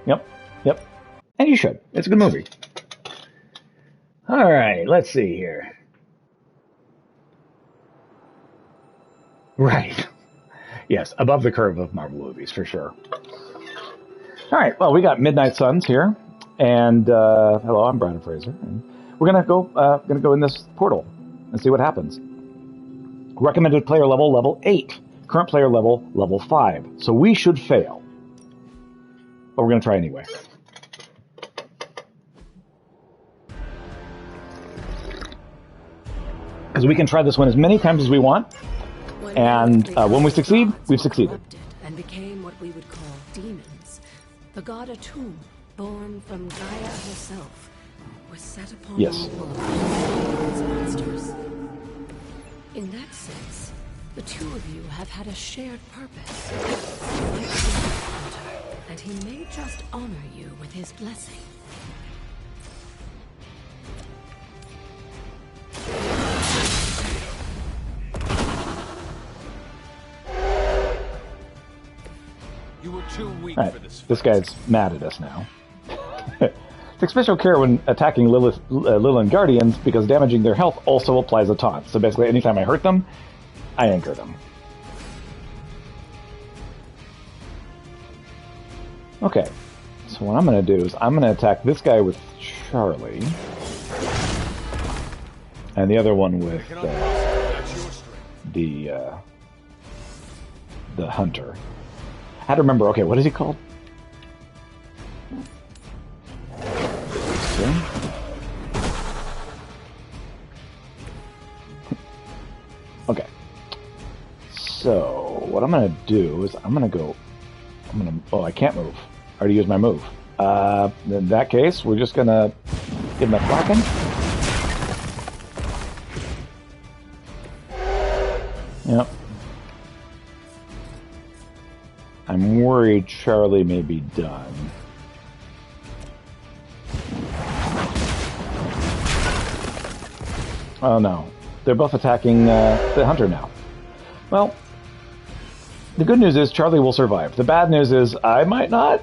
Yep. Yep. And you should. It's a good movie. All right. Let's see here. Right. Yes. Above the curve of Marvel movies, for sure. All right. Well, we got Midnight Suns here. And hello, I'm Brandon Fraser. And we're going to go in this portal and see what happens. Recommended player level, level 8. Current player level, level 5. So we should fail. But we're going to try anyway. Because we can try this one as many times as we want. And when we succeed, we've succeeded. And became what we would call demons. The god Atum, born from Gaia herself, was set upon the rule of monsters. In that sense, the two of you have had a shared purpose. And he may just honor you with his blessing. You were too weak right, for this guy's mad at us now. Take special care when attacking Lilith Guardians because damaging their health also applies a taunt. So basically, anytime I hurt them, I anchor them. Okay, so what I'm going to do is I'm going to attack this guy with Charlie, and the other one with the hunter. I had to remember. Okay, what is he called? Okay. So what I'm gonna do is oh, I can't move. I already used my move. In that case, we're just gonna give him a blocking. Yep. I'm worried Charlie may be done. Oh no. They're both attacking the hunter now. Well, the good news is Charlie will survive. The bad news is I might not.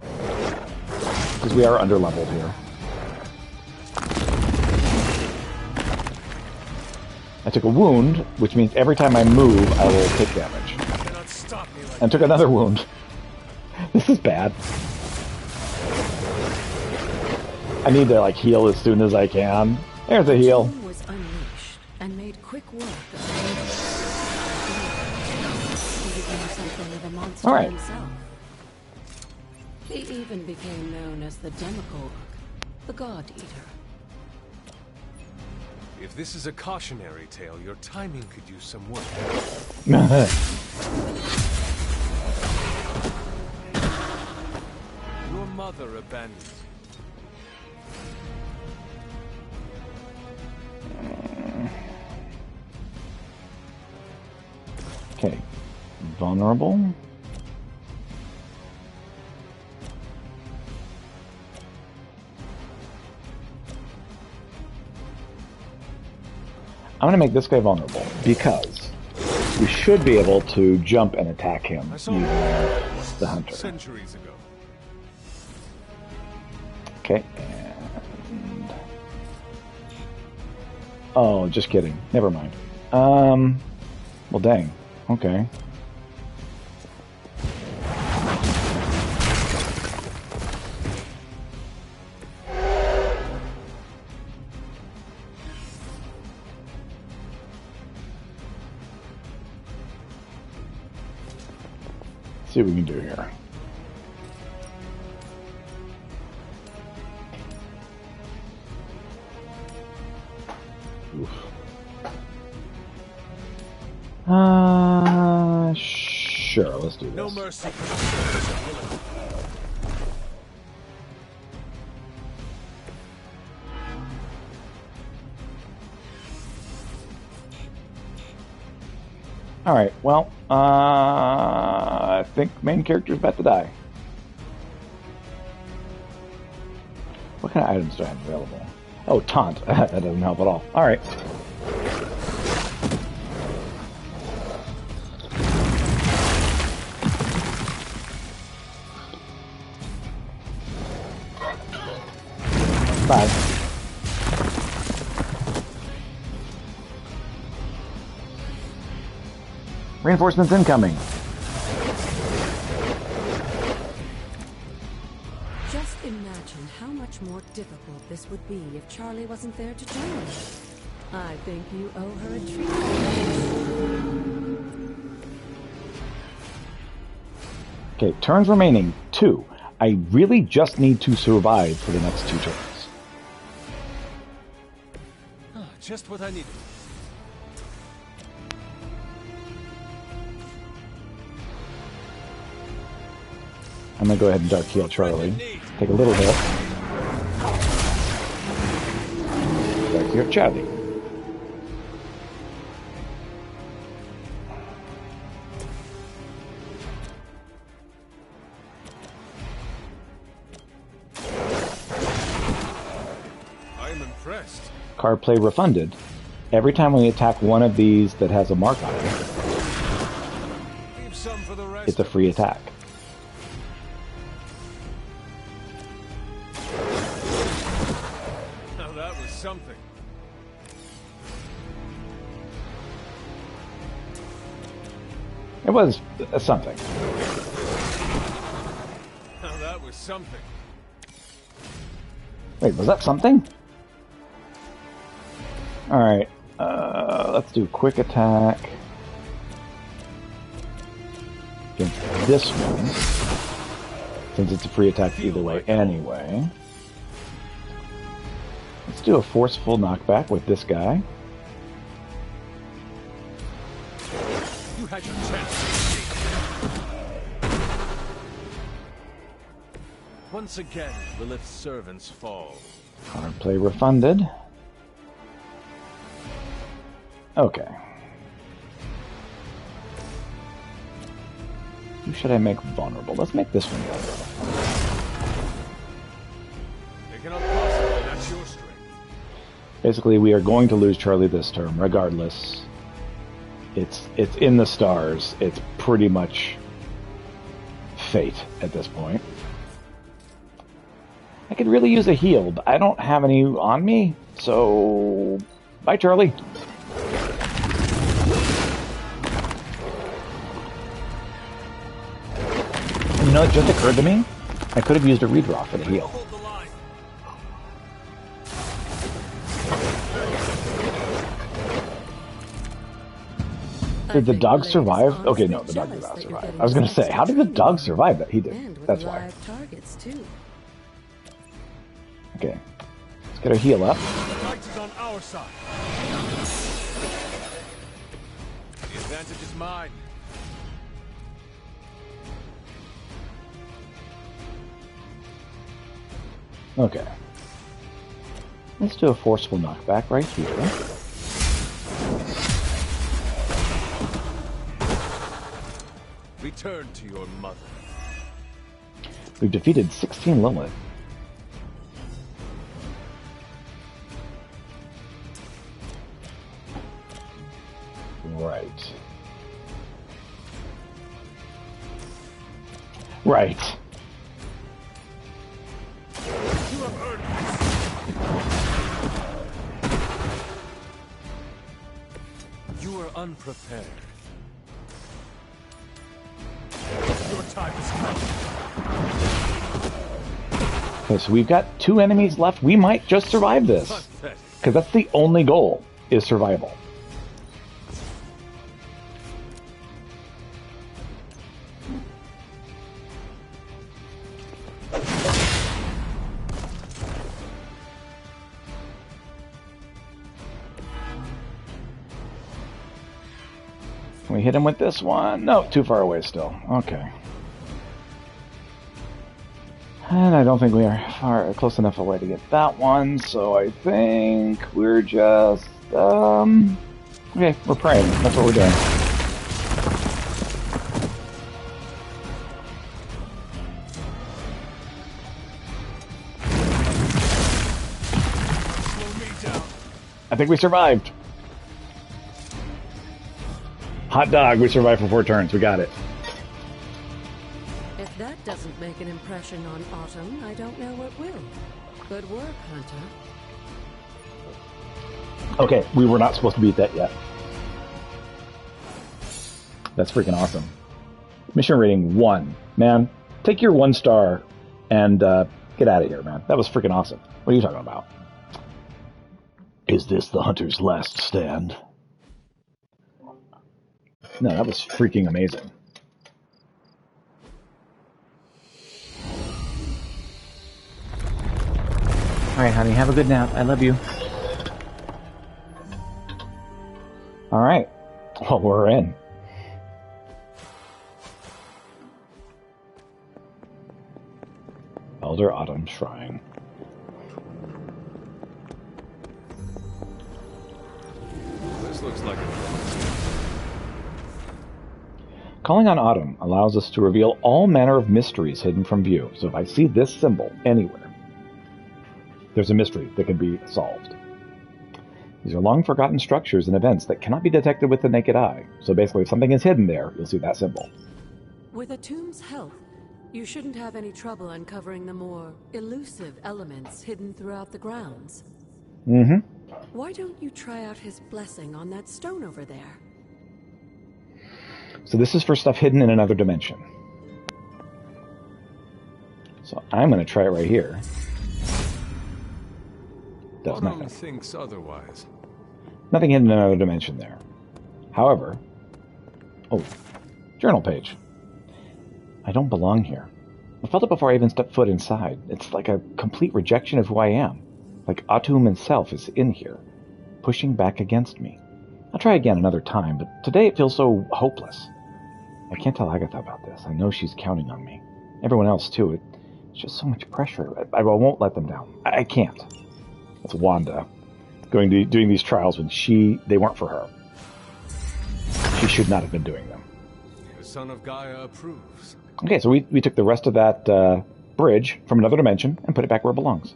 Because we are under-leveled here. I took a wound, which means every time I move, I will take damage. And took another wound. This is bad. I need to, like, heal as soon as I can. There's a heal. Was unleashed and made quick work of something of a monster himself. He even became known as the Demagogue, the God Eater. If this is a cautionary tale, your timing could use some work. Your mother abandoned you. Okay, vulnerable. I'm going to make this guy vulnerable because we should be able to jump and attack him using the hunter. Centuries ago. Okay, and... Oh, just kidding. Never mind. Well, dang. Okay. Let's see what we can do here. Oof. Sure, let's do this. No mercy. Alright, well, I think main character's about to die. What kind of items do I have available? Oh, taunt. That doesn't help at all. Alright. Bye. Reinforcements incoming. Just imagine how much more difficult this would be if Charlie wasn't there to join us. I think you owe her a treat. Okay, turns remaining 2. I really just need to survive for the next 2 turns. Just what I needed. I'm gonna go ahead and Dark Heal Charlie. Take a little hit. Dark Heal Charlie. I am impressed. Card play refunded. Every time we attack one of these that has a mark on it, Leave some for the rest. it's a free attack. Now that was something. It was something. Now that was something. Wait, was that something? Alright, let's do quick attack against this one, since it's a free attack either way anyway. Let's do a forceful knockback with this guy. You had your chance. Once again, Lilith's servants fall. Card play refunded. Okay. Who should I make vulnerable? Let's make this one vulnerable. Make it impossible, that's your strength. Basically, we are going to lose Charlie this term, regardless. It's in the stars. It's pretty much fate at this point. I could really use a heal, but I don't have any on me, so bye, Charlie. You know, it just occurred to me, I could have used a redraw for the heal. Hold the line. Did the dog survive? Okay, no, the dog did not survive. I was going to say, how did the dog survive that? He did. That's why. Targets too. Okay. Let's get our heal up. The fight is on our side. The advantage is mine. Okay. Let's do a forceful knockback right here. Return to your mother. We've defeated 16 Lilith. Right. Right. You have earned this. You are unprepared. Your time is coming. Okay, so we've got 2 enemies left. We might just survive this. Pathetic. Because that's the only goal, is survival. Can we hit him with this one? No, too far away still. Okay. And I don't think we are close enough away to get that one, so I think we're just, okay, we're praying. That's what we're doing. Slow me down. I think we survived. Hot dog, we survived for 4 turns. We got it. If that doesn't make an impression on Autumn, I don't know what will. Good work, Hunter. Okay, we were not supposed to beat that yet. That's freaking awesome. Mission rating 1. Man, take your 1 star and get out of here, man. That was freaking awesome. What are you talking about? Is this the hunter's last stand? No, that was freaking amazing. All right, honey, have a good nap. I love you. All right. Well, we're in. Elder Autumn Shrine. This looks like a... Calling on Autumn allows us to reveal all manner of mysteries hidden from view. So if I see this symbol anywhere, there's a mystery that can be solved. These are long-forgotten structures and events that cannot be detected with the naked eye. So basically, if something is hidden there, you'll see that symbol. With a tomb's help, you shouldn't have any trouble uncovering the more elusive elements hidden throughout the grounds. Mm-hmm. Why don't you try out his blessing on that stone over there? So this is for stuff hidden in another dimension. So I'm going to try it right here. Does Autumn nothing. thinks otherwise. Nothing hidden in another dimension there. However, oh, journal page. I don't belong here. I felt it before I even stepped foot inside. It's like a complete rejection of who I am. Like Atum himself is in here, pushing back against me. I'll try again another time, but today it feels so hopeless. I can't tell Agatha about this. I know she's counting on me. Everyone else, too. It's just so much pressure. I won't let them down. I can't. It's Wanda doing these trials when they weren't for her. She should not have been doing them. The son of Gaia approves. Okay, so we took the rest of that bridge from another dimension and put it back where it belongs.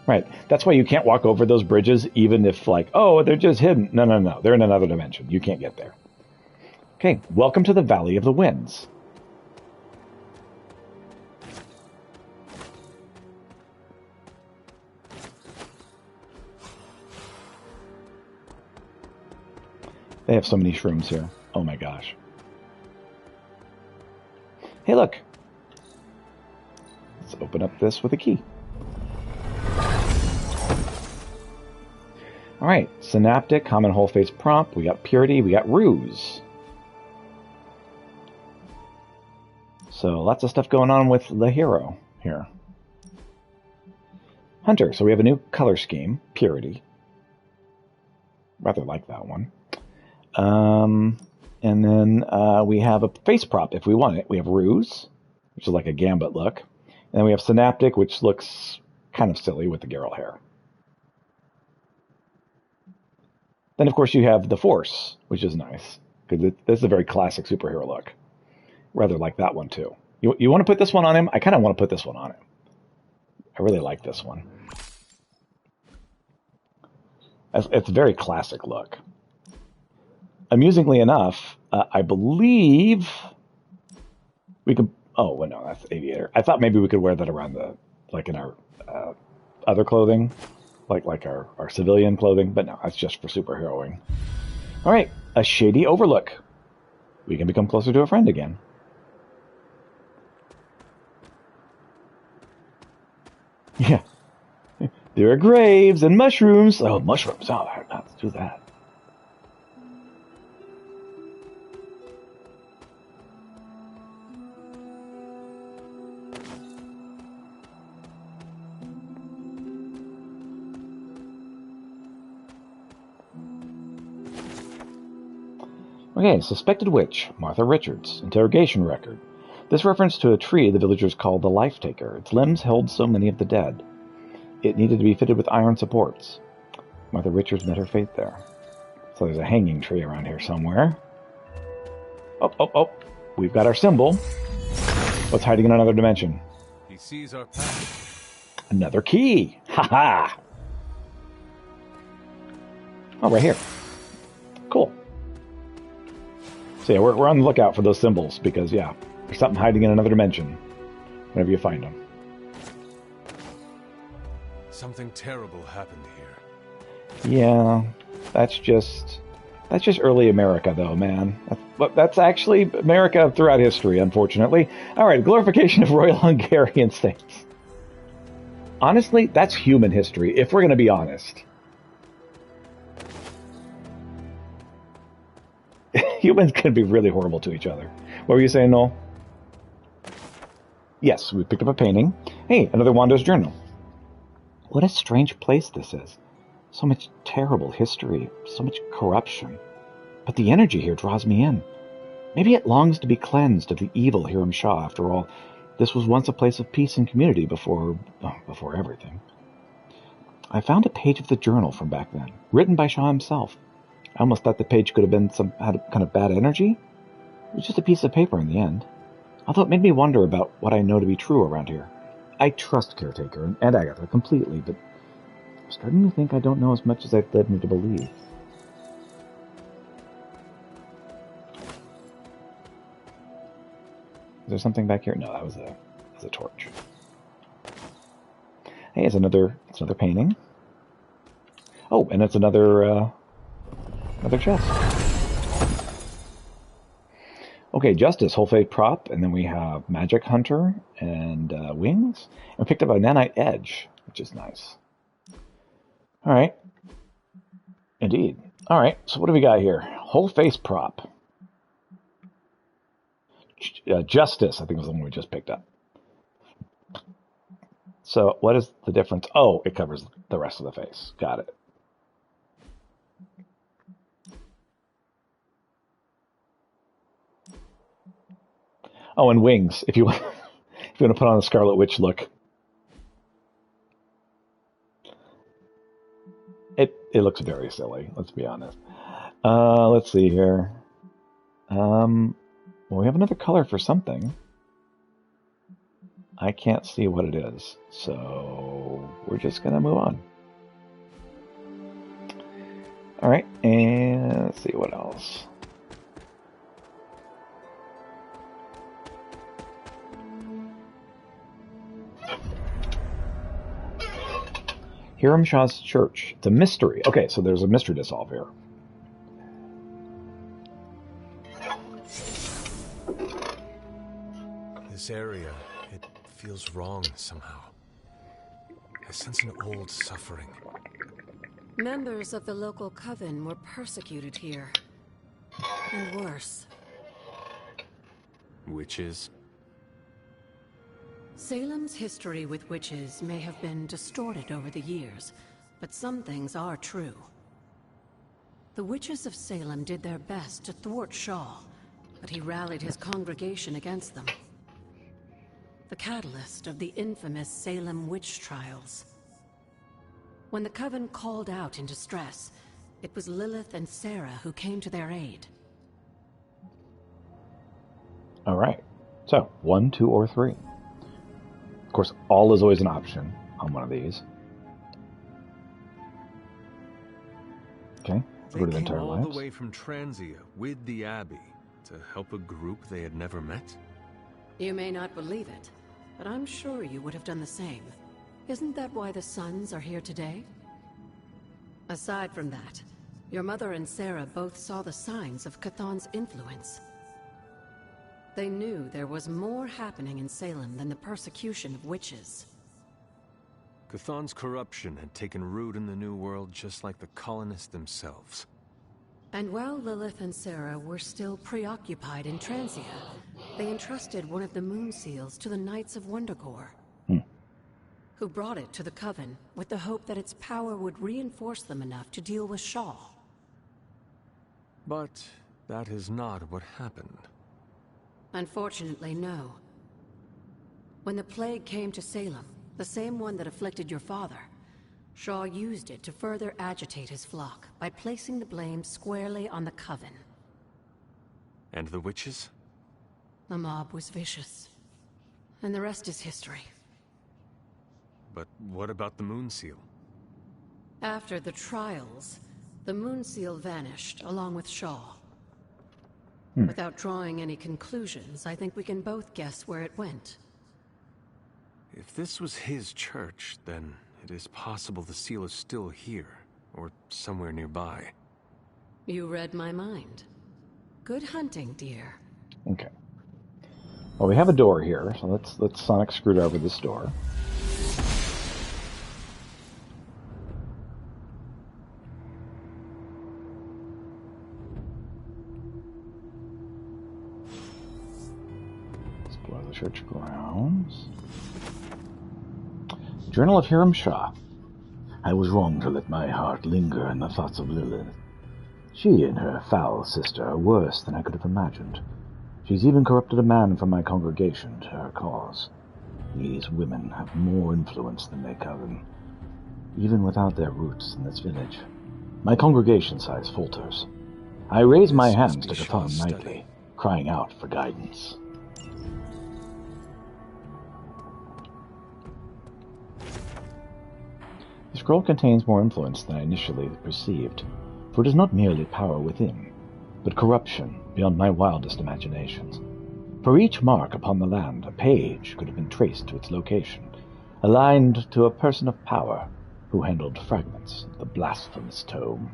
Right. That's why you can't walk over those bridges even if, like, oh, they're just hidden. No. They're in another dimension. You can't get there. Okay, welcome to the Valley of the Winds. They have so many shrooms here. Oh my gosh. Hey, look. Let's open up this with a key. All right, Synaptic, Common Whole Face Prompt. We got Purity. We got Ruse. So lots of stuff going on with the hero here. Hunter. So we have a new color scheme, Purity. Rather like that one. And then we have a face prop if we want it. We have Ruse, which is like a Gambit look. And then we have Synaptic, which looks kind of silly with the Geralt hair. Then, of course, you have the Force, which is nice, because this is a very classic superhero look. Rather like that one, too. You want to put this one on him? I kind of want to put this one on him. I really like this one. It's a very classic look. Amusingly enough, I believe we could... Oh, well, no, that's Aviator. I thought maybe we could wear that around in our other clothing. Like our civilian clothing, but no, that's just for superheroing. All right, a shady overlook. We can become closer to a friend again. Yeah. There are graves and mushrooms. Oh, mushrooms. Oh, let's do that. Okay, suspected witch, Martha Richards, interrogation record. This reference to a tree the villagers called the Life Taker. Its limbs held so many of the dead. It needed to be fitted with iron supports. Martha Richards met her fate there. So there's a hanging tree around here somewhere. Oh. We've got our symbol. What's hiding in another dimension? He sees our path. Another key. Ha-ha! Oh, right here. Cool. So yeah, we're on the lookout for those symbols because, yeah, there's something hiding in another dimension. whenever you find them. Something terrible happened here. Yeah, that's just early America, though, man. That's actually America throughout history, unfortunately. All right, glorification of Royal Hungarian states. Honestly, that's human history, if we're going to be honest. Humans can be really horrible to each other. What were you saying, Noel? Yes, we picked up a painting. Hey, another Wando's journal. What a strange place this is. So much terrible history, so much corruption. But the energy here draws me in. Maybe it longs to be cleansed of the evil Hiram Shah. After all, this was once a place of peace and community before everything. I found a page of the journal from back then, written by Shah himself. I almost thought the page could have been had kind of bad energy. It was just a piece of paper in the end. Although it made me wonder about what I know to be true around here. I trust Caretaker and Agatha completely, but I'm starting to think I don't know as much as I've led me to believe. Is there something back here? No, that was a torch. Hey, it's another painting. Oh, and it's another chest. Okay, Justice, whole fake prop, and then we have Magic Hunter and Wings. And we picked up a Nanite Edge, which is nice. All right. Indeed. All right, so what do we got here? Whole face prop. Justice, I think was the one we just picked up. So what is the difference? Oh, it covers the rest of the face. Got it. Oh, and Wings, if you want to put on the Scarlet Witch look. It looks very silly, let's be honest. Let's see here. Well, we have another color for something. I can't see what it is, so we're just going to move on. All right, and let's see what else. Hiram Shah's church. It's a mystery. Okay, so there's a mystery to solve here. This area, it feels wrong somehow. I sense an old suffering. Members of the local coven were persecuted here. And worse. Witches? Salem's history with witches may have been distorted over the years, but some things are true. The witches of Salem did their best to thwart Shaw, but he rallied his congregation against them. The catalyst of the infamous Salem witch trials. When the Coven called out in distress, it was Lilith and Sarah who came to their aid. All right. So, 1, 2, or 3. Of course, all is always an option on one of these. Okay, They go to the came entire all lives. the way from Transia with the Abbey to help a group they had never met? You may not believe it, but I'm sure you would have done the same. Isn't that why the Sons are here today? Aside from that, your mother and Sarah both saw the signs of Chthon's influence. They knew there was more happening in Salem than the persecution of witches. Chthon's corruption had taken root in the New World just like the colonists themselves. And while Lilith and Sarah were still preoccupied in Transia, they entrusted one of the moon seals to the Knights of Wondergore, who brought it to the Coven with the hope that its power would reinforce them enough to deal with Shaw. But that is not what happened. Unfortunately, no. When the plague came to Salem, the same one that afflicted your father, Shaw used it to further agitate his flock by placing the blame squarely on the Coven. And the witches? The mob was vicious. And the rest is history. But what about the Moon Seal? After the trials, the Moon Seal vanished along with Shaw. Without drawing any conclusions, I think we can both guess where it went. If this was his church, then it is possible the seal is still here, or somewhere nearby. You read my mind. Good hunting, dear. Okay. Well, we have a door here, so let's sonic screwdriver this door. Explore the church grounds. Journal of Hiram Shah. I was wrong to let my heart linger in the thoughts of Lilith. She and her foul sister are worse than I could have imagined. She's even corrupted a man from my congregation to her cause. These women have more influence than they coven, even without their roots in this village. My congregation size falters. I raise my hands to Chthon nightly, crying out for guidance. The scroll contains more influence than I initially perceived, for it is not merely power within, but corruption beyond my wildest imaginations. For each mark upon the land, a page could have been traced to its location, aligned to a person of power who handled fragments of the blasphemous tome.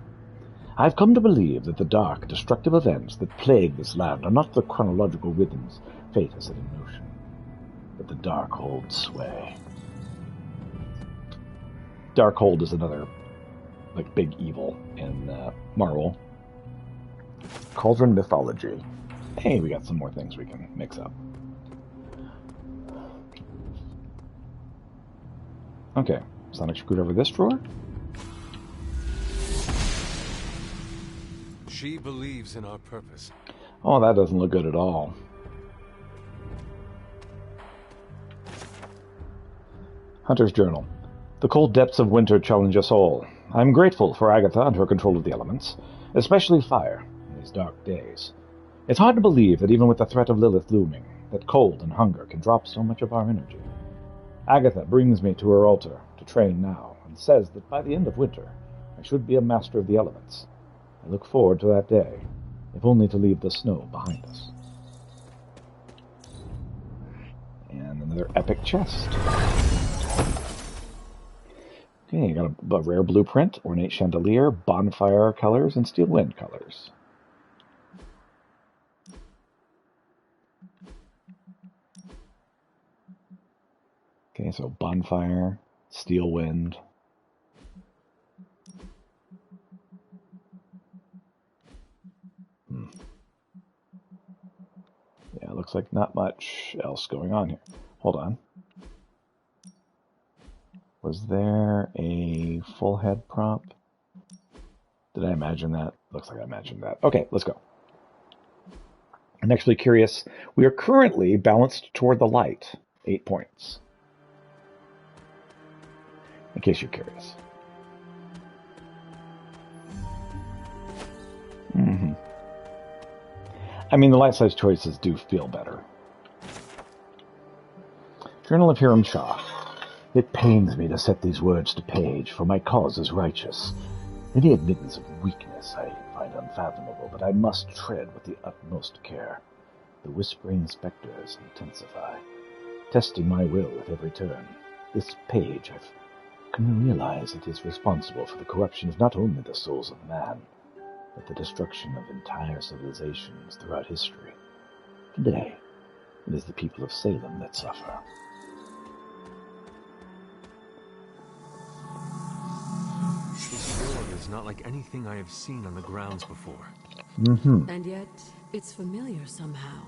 I've come to believe that the dark, destructive events that plague this land are not the chronological rhythms fate has set in motion, but the Darkhold sway. Darkhold is another, big evil in Marvel. Cauldron mythology. Hey, we got some more things we can mix up. Okay, sonic screwdriver this drawer. She believes in our purpose. Oh, that doesn't look good at all. Hunter's Journal. The cold depths of winter challenge us all. I'm grateful for Agatha and her control of the elements, especially fire, in these dark days. It's hard to believe that even with the threat of Lilith looming, that cold and hunger can drop so much of our energy. Agatha brings me to her altar to train now, and says that by the end of winter, I should be a master of the elements. I look forward to that day, if only to leave the snow behind us. And another epic chest. Okay, you got a rare blueprint, ornate chandelier, bonfire colors, and steel wind colors. Okay, so bonfire, steel wind. Yeah, looks like not much else going on here. Hold on. Was there a full head prop? Did I imagine that? Looks like I imagined that. Okay, let's go. I'm actually curious. We are currently balanced toward the light. 8 points. In case you're curious. I mean, the light size choices do feel better. Journal of Hiram Shah. It pains me to set these words to page, for my cause is righteous. Any admittance of weakness I find unfathomable, but I must tread with the utmost care. The whispering specters intensify, testing my will with every turn. This page, I've come to realize it is responsible for the corruption of not only the souls of man, but the destruction of entire civilizations throughout history. Today, it is the people of Salem that suffer. This world is not like anything I have seen on the grounds before. And yet, it's familiar somehow.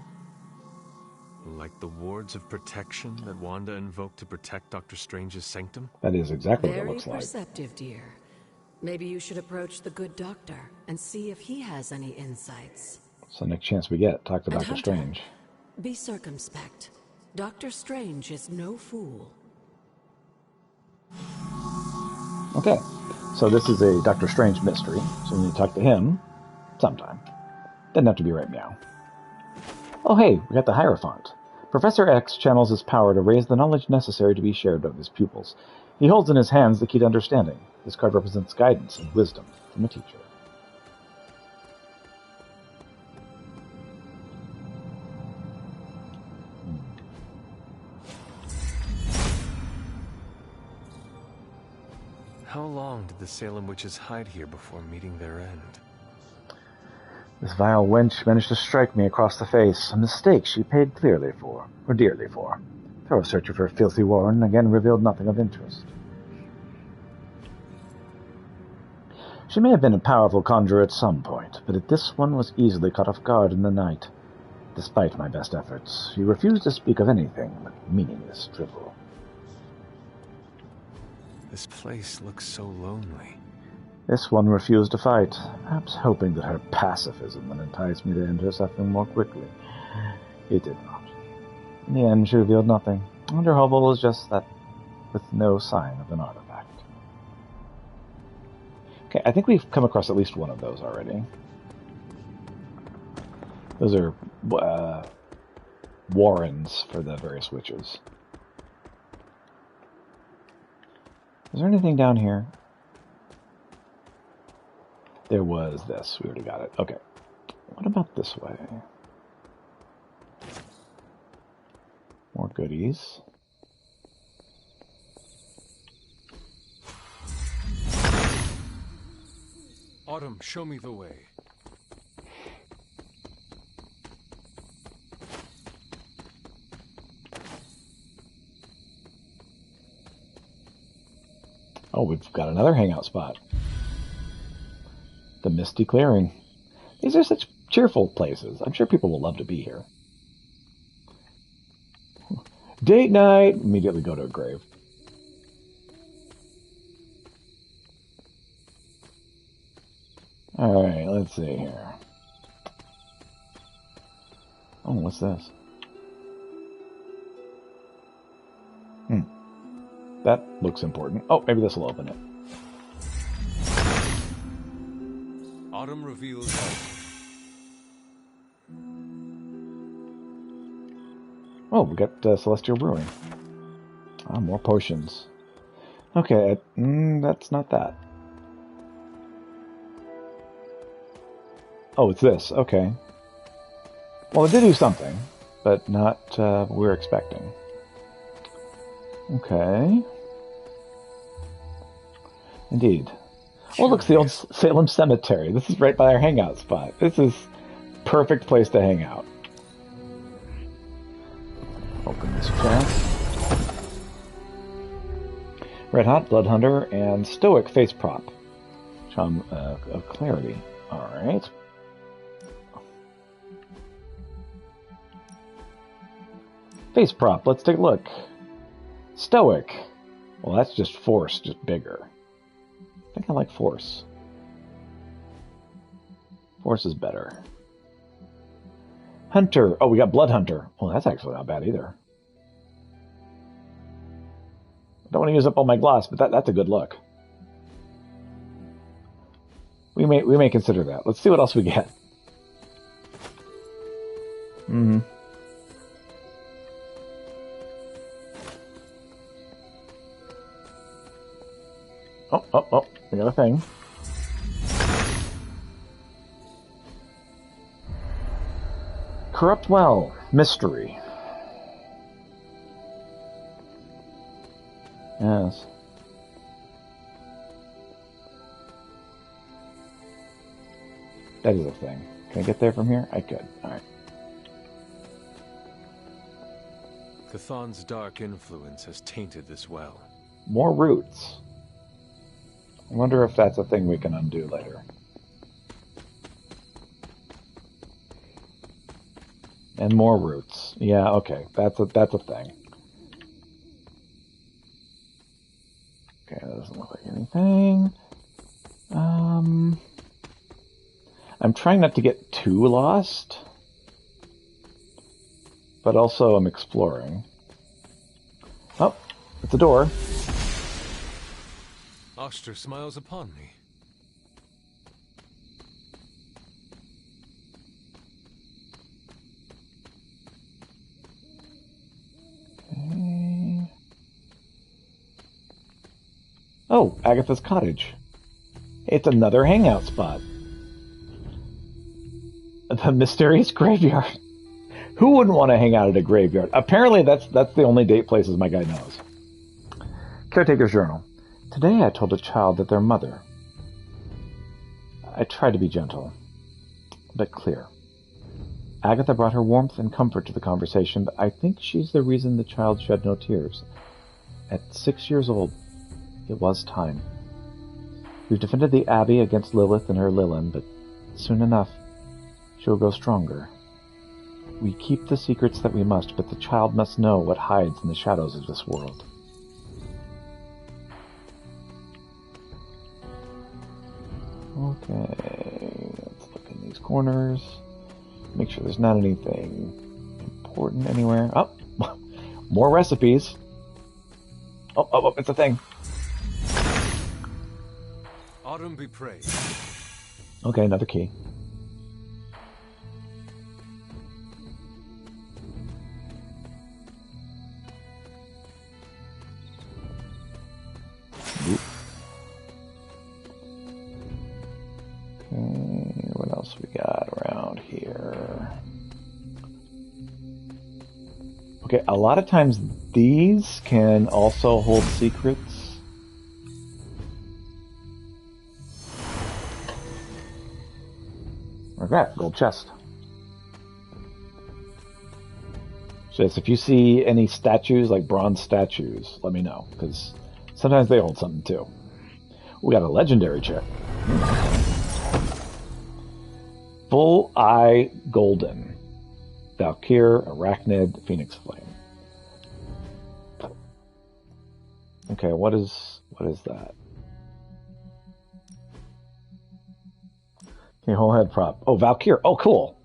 Like the wards of protection that Wanda invoked to protect Dr. Strange's sanctum? That is exactly what it Very looks like. perceptive, dear. Maybe you should approach the good doctor and see if he has any insights. So next chance we get, talk to And Dr. Hunter, Strange. be circumspect. Dr. Strange is no fool. Okay, so this is a Dr. Strange mystery, so we need to talk to him sometime. Doesn't have to be right now. Oh hey, we got the Hierophant. Professor X channels his power to raise the knowledge necessary to be shared with his pupils. He holds in his hands the key to understanding. This card represents guidance and wisdom from a teacher. How long did the Salem witches hide here before meeting their end? This vile wench managed to strike me across the face, a mistake she paid dearly for. Thorough search of her filthy warren again revealed nothing of interest. She may have been a powerful conjurer at some point, but this one was easily caught off guard in the night. Despite my best efforts, she refused to speak of anything but meaningless drivel. This place looks so lonely. This one refused to fight, perhaps hoping that her pacifism would entice me to end her suffering more quickly. It did not. In the end, she revealed nothing, and her hovel was just that, with no sign of an artifact. Okay, I think we've come across at least one of those already. Those are warrens for the various witches. Is there anything down here? There was this. We already got it. Okay. What about this way? More goodies. Autumn, show me the way. Oh, we've got another hangout spot. The Misty Clearing. These are such cheerful places. I'm sure people will love to be here. Date night! Immediately go to a grave. Alright, let's see here. Oh, what's this? That looks important. Oh, maybe this will open it. Autumn reveals Oh, we got Celestial Brewing. Ah, more potions. Okay, that's not that. Oh, it's this. Okay. Well, it did do something, but not what we were expecting. Okay. Indeed. Oh, look, it's the old Salem Cemetery. This is right by our hangout spot. This is perfect place to hang out. Open this chest. Red Hot, Blood Hunter, and Stoic Face Prop. Charm of Clarity. Alright. Face Prop, let's take a look. Stoic. Well, that's just Force, just bigger. I think I like Force. Force is better. Hunter. Oh, we got Blood Hunter. Well, that's actually not bad either. I don't want to use up all my gloss, but that's a good look. We may consider that. Let's see what else we get. Oh, we got a thing. Corrupt Well. Mystery. Yes. That is a thing. Can I get there from here? I could. Alright. Chthon's dark influence has tainted this well. More roots. I wonder if that's a thing we can undo later. And more roots. Yeah, okay. That's a thing. Okay, that doesn't look like anything. I'm trying not to get too lost, but also I'm exploring. Oh, it's a door. Oster smiles upon me. Okay. Oh, Agatha's cottage. It's another hangout spot. The mysterious graveyard. Who wouldn't want to hang out at a graveyard? Apparently that's the only date places my guy knows. Caretaker's Journal. Today I told a child that their mother... I tried to be gentle, but clear. Agatha brought her warmth and comfort to the conversation, but I think she's the reason the child shed no tears. At 6 years old, it was time. We've defended the Abbey against Lilith and her Lilin, but soon enough, she'll grow stronger. We keep the secrets that we must, but the child must know what hides in the shadows of this world. Okay, let's look in these corners. Make sure there's not anything important anywhere. Oh, more recipes. Oh, it's a thing. Autumn be praised. Okay, another key. Oop. Okay, what else we got around here? Okay, a lot of times these can also hold secrets. Okay, gold chest. So yes, if you see any statues, like bronze statues, let me know, because sometimes they hold something too. We got a legendary check. Full Eye Golden. Valkyr, Arachnid, Phoenix Flame. Okay, what is that? Okay, whole head prop. Oh, Valkyr. Oh, cool.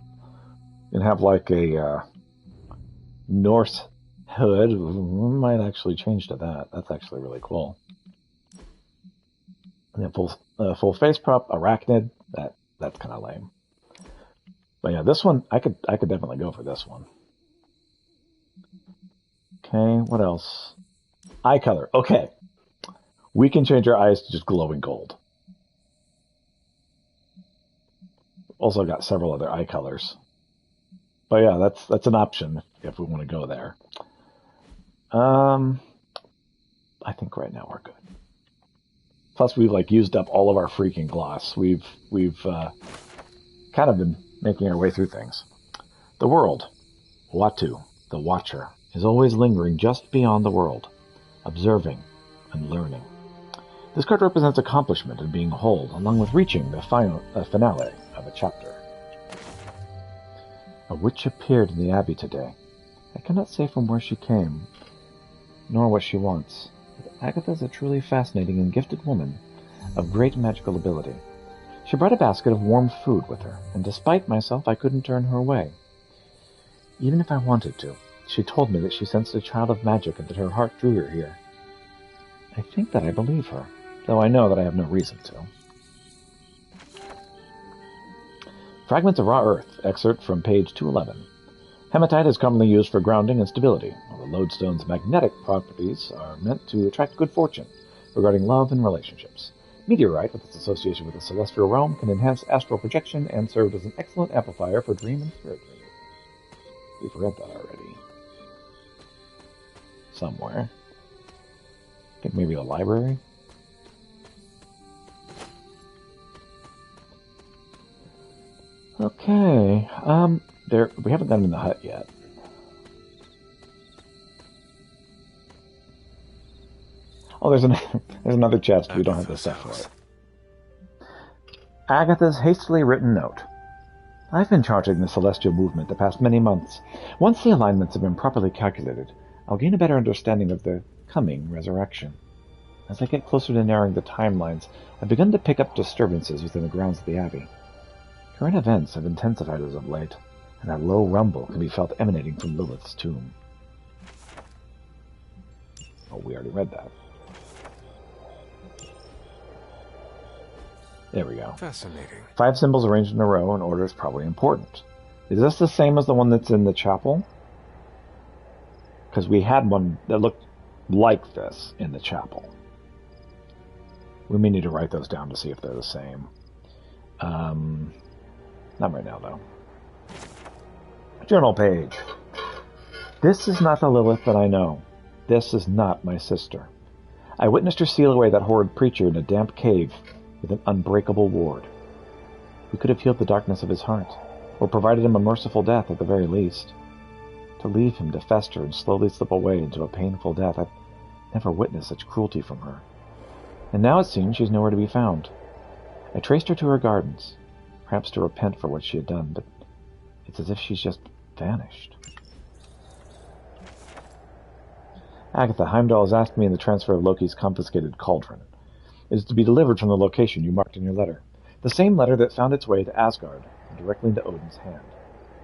You can have like a Norse hood. We might actually change to that. That's actually really cool. And then full face prop, Arachnid. That's kind of lame. But yeah, this one I could definitely go for this one. Okay, what else? Eye color. Okay, we can change our eyes to just glowing gold. Also got several other eye colors. But yeah, that's an option if we want to go there. I think right now we're good. Plus, we've like used up all of our freaking gloss. We've kind of been making our way through things. The world, Watu, the Watcher, is always lingering just beyond the world, observing and learning. This card represents accomplishment in being whole, along with reaching the finale of a chapter. A witch appeared in the Abbey today. I cannot say from where she came, nor what she wants, but Agatha is a truly fascinating and gifted woman of great magical ability. She brought a basket of warm food with her, and despite myself, I couldn't turn her away. Even if I wanted to, she told me that she sensed a child of magic and that her heart drew her here. I think that I believe her, though I know that I have no reason to. Fragments of Raw Earth, excerpt from page 211. Hematite is commonly used for grounding and stability, while the lodestone's magnetic properties are meant to attract good fortune regarding love and relationships. Meteorite, with its association with the celestial realm, can enhance astral projection and serve as an excellent amplifier for dream and spirit vision. We've read that already. Somewhere. I think maybe the library? Okay, we haven't gone in the hut yet. Oh, there's another chest. We don't have the stuff for it. Agatha's hastily written note. I've been charting the celestial movement the past many months. Once the alignments have been properly calculated, I'll gain a better understanding of the coming resurrection. As I get closer to narrowing the timelines, I've begun to pick up disturbances within the grounds of the Abbey. Current events have intensified as of late, and a low rumble can be felt emanating from Lilith's tomb. Oh, we already read that. There we go. Fascinating. 5 symbols arranged in a row in order is probably important. Is this the same as the one that's in the chapel? Because we had one that looked like this in the chapel. We may need to write those down to see if they're the same. Not right now, though. Journal page. This is not the Lilith that I know. This is not my sister. I witnessed her seal away that horrid preacher in a damp cave with an unbreakable ward. We could have healed the darkness of his heart, or provided him a merciful death at the very least. To leave him to fester and slowly slip away into a painful death, I've never witnessed such cruelty from her. And now it seems she's nowhere to be found. I traced her to her gardens, perhaps to repent for what she had done, but it's as if she's just vanished. Agatha, Heimdall has asked me in the transfer of Loki's confiscated cauldron. It is to be delivered from the location you marked in your letter. The same letter that found its way to Asgard and directly into Odin's hand.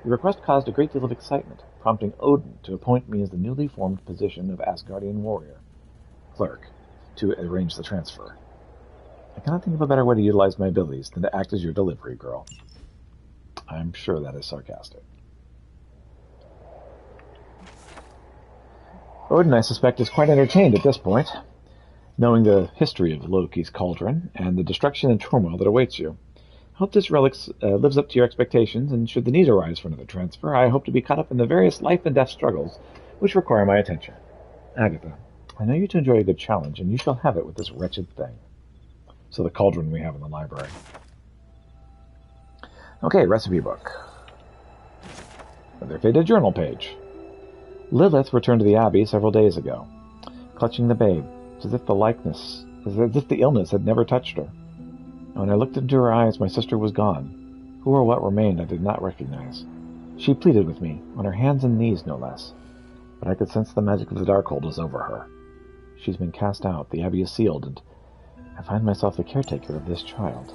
The request caused a great deal of excitement, prompting Odin to appoint me as the newly formed position of Asgardian warrior clerk to arrange the transfer. I cannot think of a better way to utilize my abilities than to act as your delivery girl. I'm sure that is sarcastic. Odin, I suspect, is quite entertained at this point, knowing the history of Loki's cauldron and the destruction and turmoil that awaits you. I hope this relic lives up to your expectations, and should the need arise for another transfer, I hope to be caught up in the various life and death struggles which require my attention. Agatha, I know you to enjoy a good challenge, and you shall have it with this wretched thing. So the cauldron we have in the library. Okay, recipe book. Another faded journal page. Lilith returned to the Abbey several days ago, clutching the babe, as if the illness had never touched her. And when I looked into her eyes, my sister was gone. Who or what remained I did not recognize. She pleaded with me, on her hands and knees no less, but I could sense the magic of the Darkhold was over her. She's been cast out, the Abbey is sealed, and I find myself the caretaker of this child.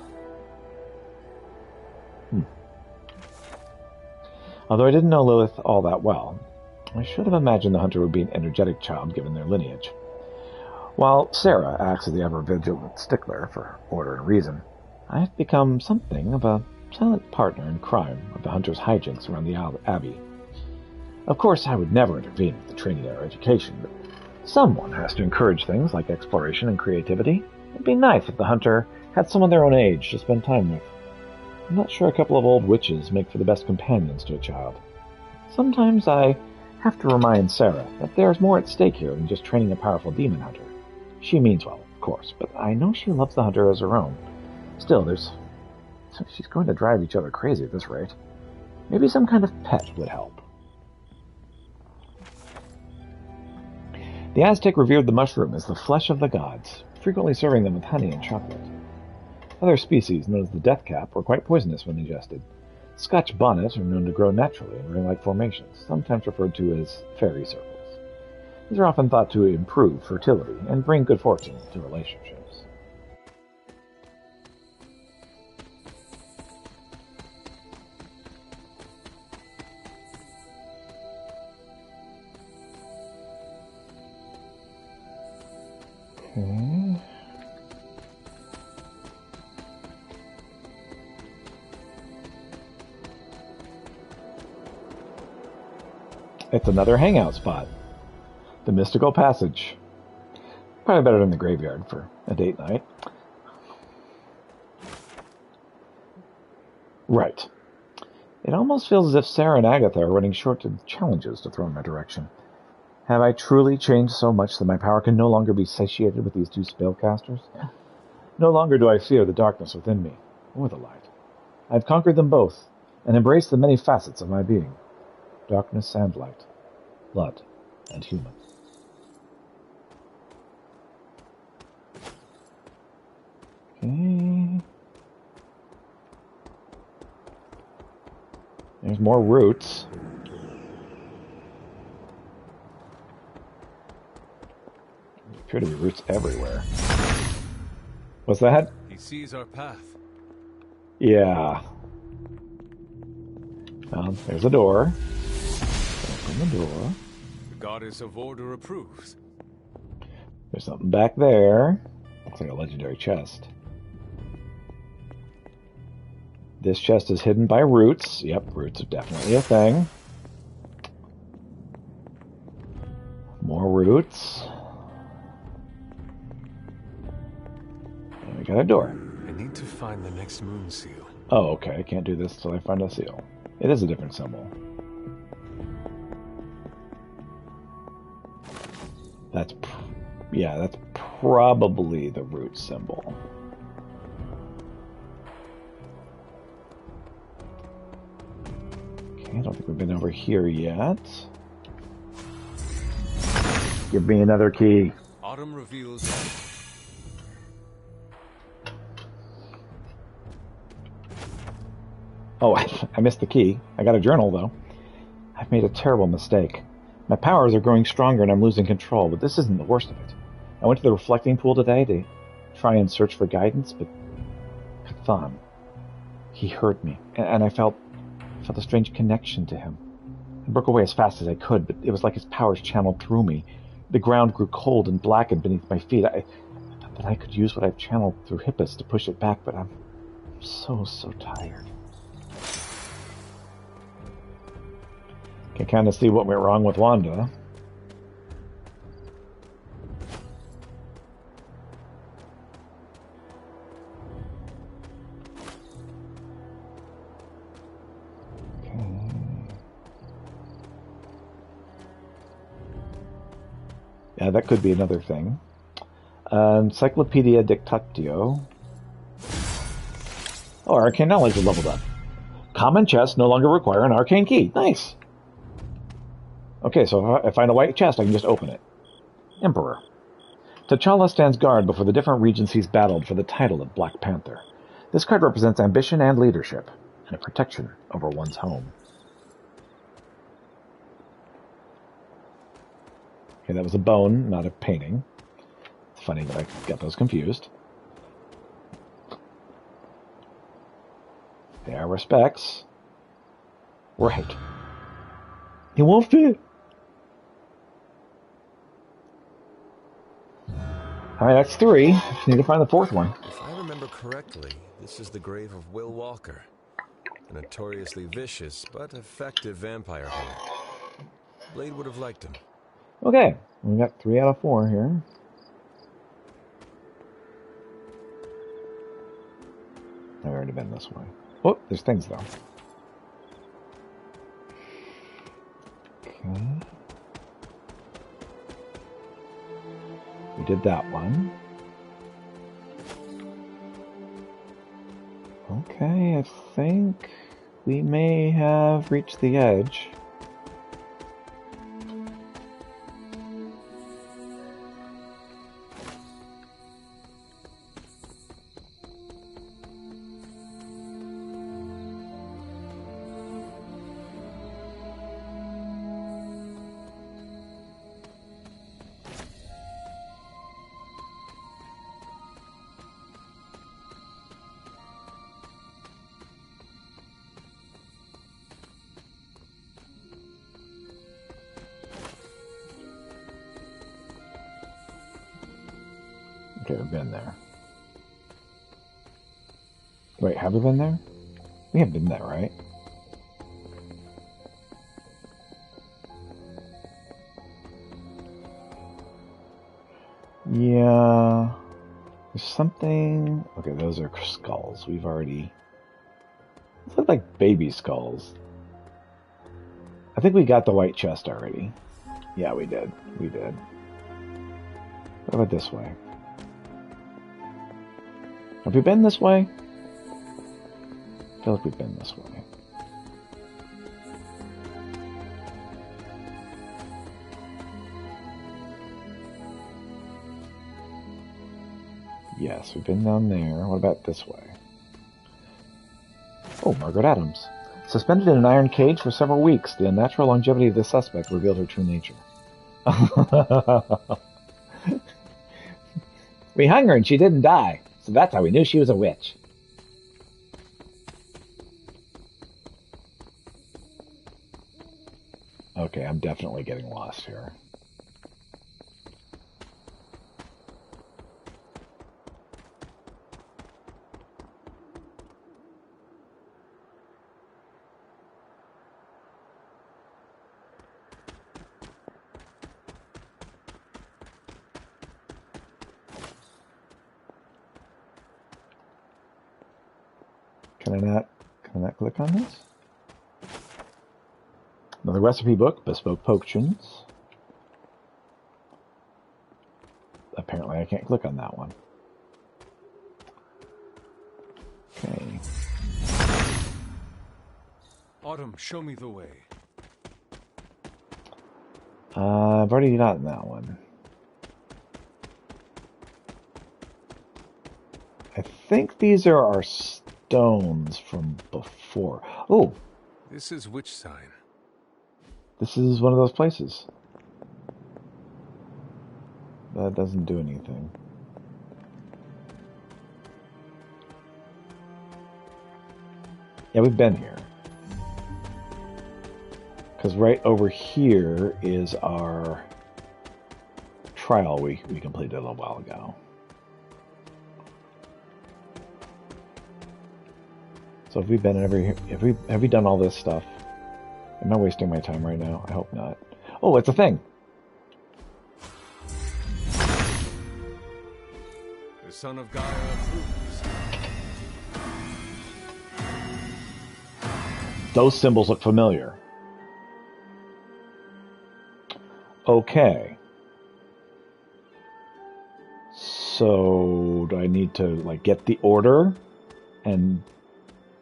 Although I didn't know Lilith all that well, I should have imagined the hunter would be an energetic child given their lineage. While Sarah acts as the ever-vigilant stickler for order and reason, I've become something of a silent partner in crime of the hunter's hijinks around the Abbey. Of course, I would never intervene with the training or education, but someone has to encourage things like exploration and creativity. It'd be nice if the hunter had someone their own age to spend time with. I'm not sure a couple of old witches make for the best companions to a child. Sometimes I have to remind Sarah that there's more at stake here than just training a powerful demon hunter. She means well, of course, but I know she loves the hunter as her own. Still, she's going to drive each other crazy at this rate. Maybe some kind of pet would help. The Aztec revered the mushroom as the flesh of the gods, frequently serving them with honey and chocolate. Other species, known as the death cap, were quite poisonous when ingested. Scotch bonnets are known to grow naturally in ring-like formations, sometimes referred to as fairy circles. These are often thought to improve fertility and bring good fortune to relationships. Okay. It's another hangout spot. The Mystical Passage. Probably better than the graveyard for a date night. Right. It almost feels as if Sarah and Agatha are running short of challenges to throw in my direction. Have I truly changed so much that my power can no longer be satiated with these two spellcasters? No longer do I fear the darkness within me, or the light. I've conquered them both, and embraced the many facets of my being. Darkness and light. Blood and human. Okay. There's more roots. There appear to be roots everywhere. What's that? He sees our path. Yeah. There's a door. Open the door. The goddess of order approves. There's something back there. Looks like a legendary chest. This chest is hidden by roots. Yep, roots are definitely a thing. More roots. And we got a door. I need to find the next moon seal. Oh, okay. I can't do this until I find a seal. It is a different symbol. That's probably the root symbol. Okay, I don't think we've been over here yet. Give me another key. Autumn reveals. Oh, I missed the key. I got a journal, though. I've made a terrible mistake. My powers are growing stronger and I'm losing control, but this isn't the worst of it. I went to the reflecting pool today to try and search for guidance, but Cthon, he heard me, and I felt a strange connection to him. I broke away as fast as I could, but it was like his powers channeled through me. The ground grew cold and blackened beneath my feet. I could use what I've channeled through Hippus to push it back, but I'm so tired. Can kind of see what went wrong with Wanda. Yeah, that could be another thing. Encyclopedia Dictatio. Oh, arcane knowledge is leveled up. Common chests no longer require an arcane key. Nice. Okay, so if I find a white chest, I can just open it. Emperor. T'Challa stands guard before the different regions he's battled for the title of Black Panther. This card represents ambition and leadership, and a protection over one's home. Okay, that was a bone, not a painting. It's funny that I got those confused. They are respects. Right. It won't fit. Alright, that's 3. Just need to find the 4th one. If I remember correctly, this is the grave of Will Walker, a notoriously vicious but effective vampire hunter. Blade would have liked him. Okay, we got 3 out of 4 here. I've already been this way. Oh, there's things though. Okay. We did that one. Okay, I think we may have reached the edge. Okay, we've been there. Wait, have we been there? We have been there, right? Yeah. There's something... Okay, those are skulls. We've already... Those look like baby skulls. I think we got the white chest already. Yeah, we did. We did. What about this way? Have we been this way? I feel like we've been this way. Yes, we've been down there. What about this way? Oh, Margaret Adams. Suspended in an iron cage for several weeks, the unnatural longevity of the suspect revealed her true nature. We hung her and she didn't die. So that's how we knew she was a witch. Okay, I'm definitely getting lost here. Can I not click on this? Another recipe book, bespoke potions. Apparently I can't click on that one. Okay. Autumn, show me the way. I've already gotten that one. I think these are our stones from before. Oh, This is which sign? this is one of those places. That doesn't do anything. Yeah, we've been here. Because right over here is our trial we completed a little while ago. So have we been have we done all this stuff? Am I wasting my time right now? I hope not. Oh, it's a thing. The son of Gaia approves. Those symbols look familiar. Okay. So do I need to like get the order and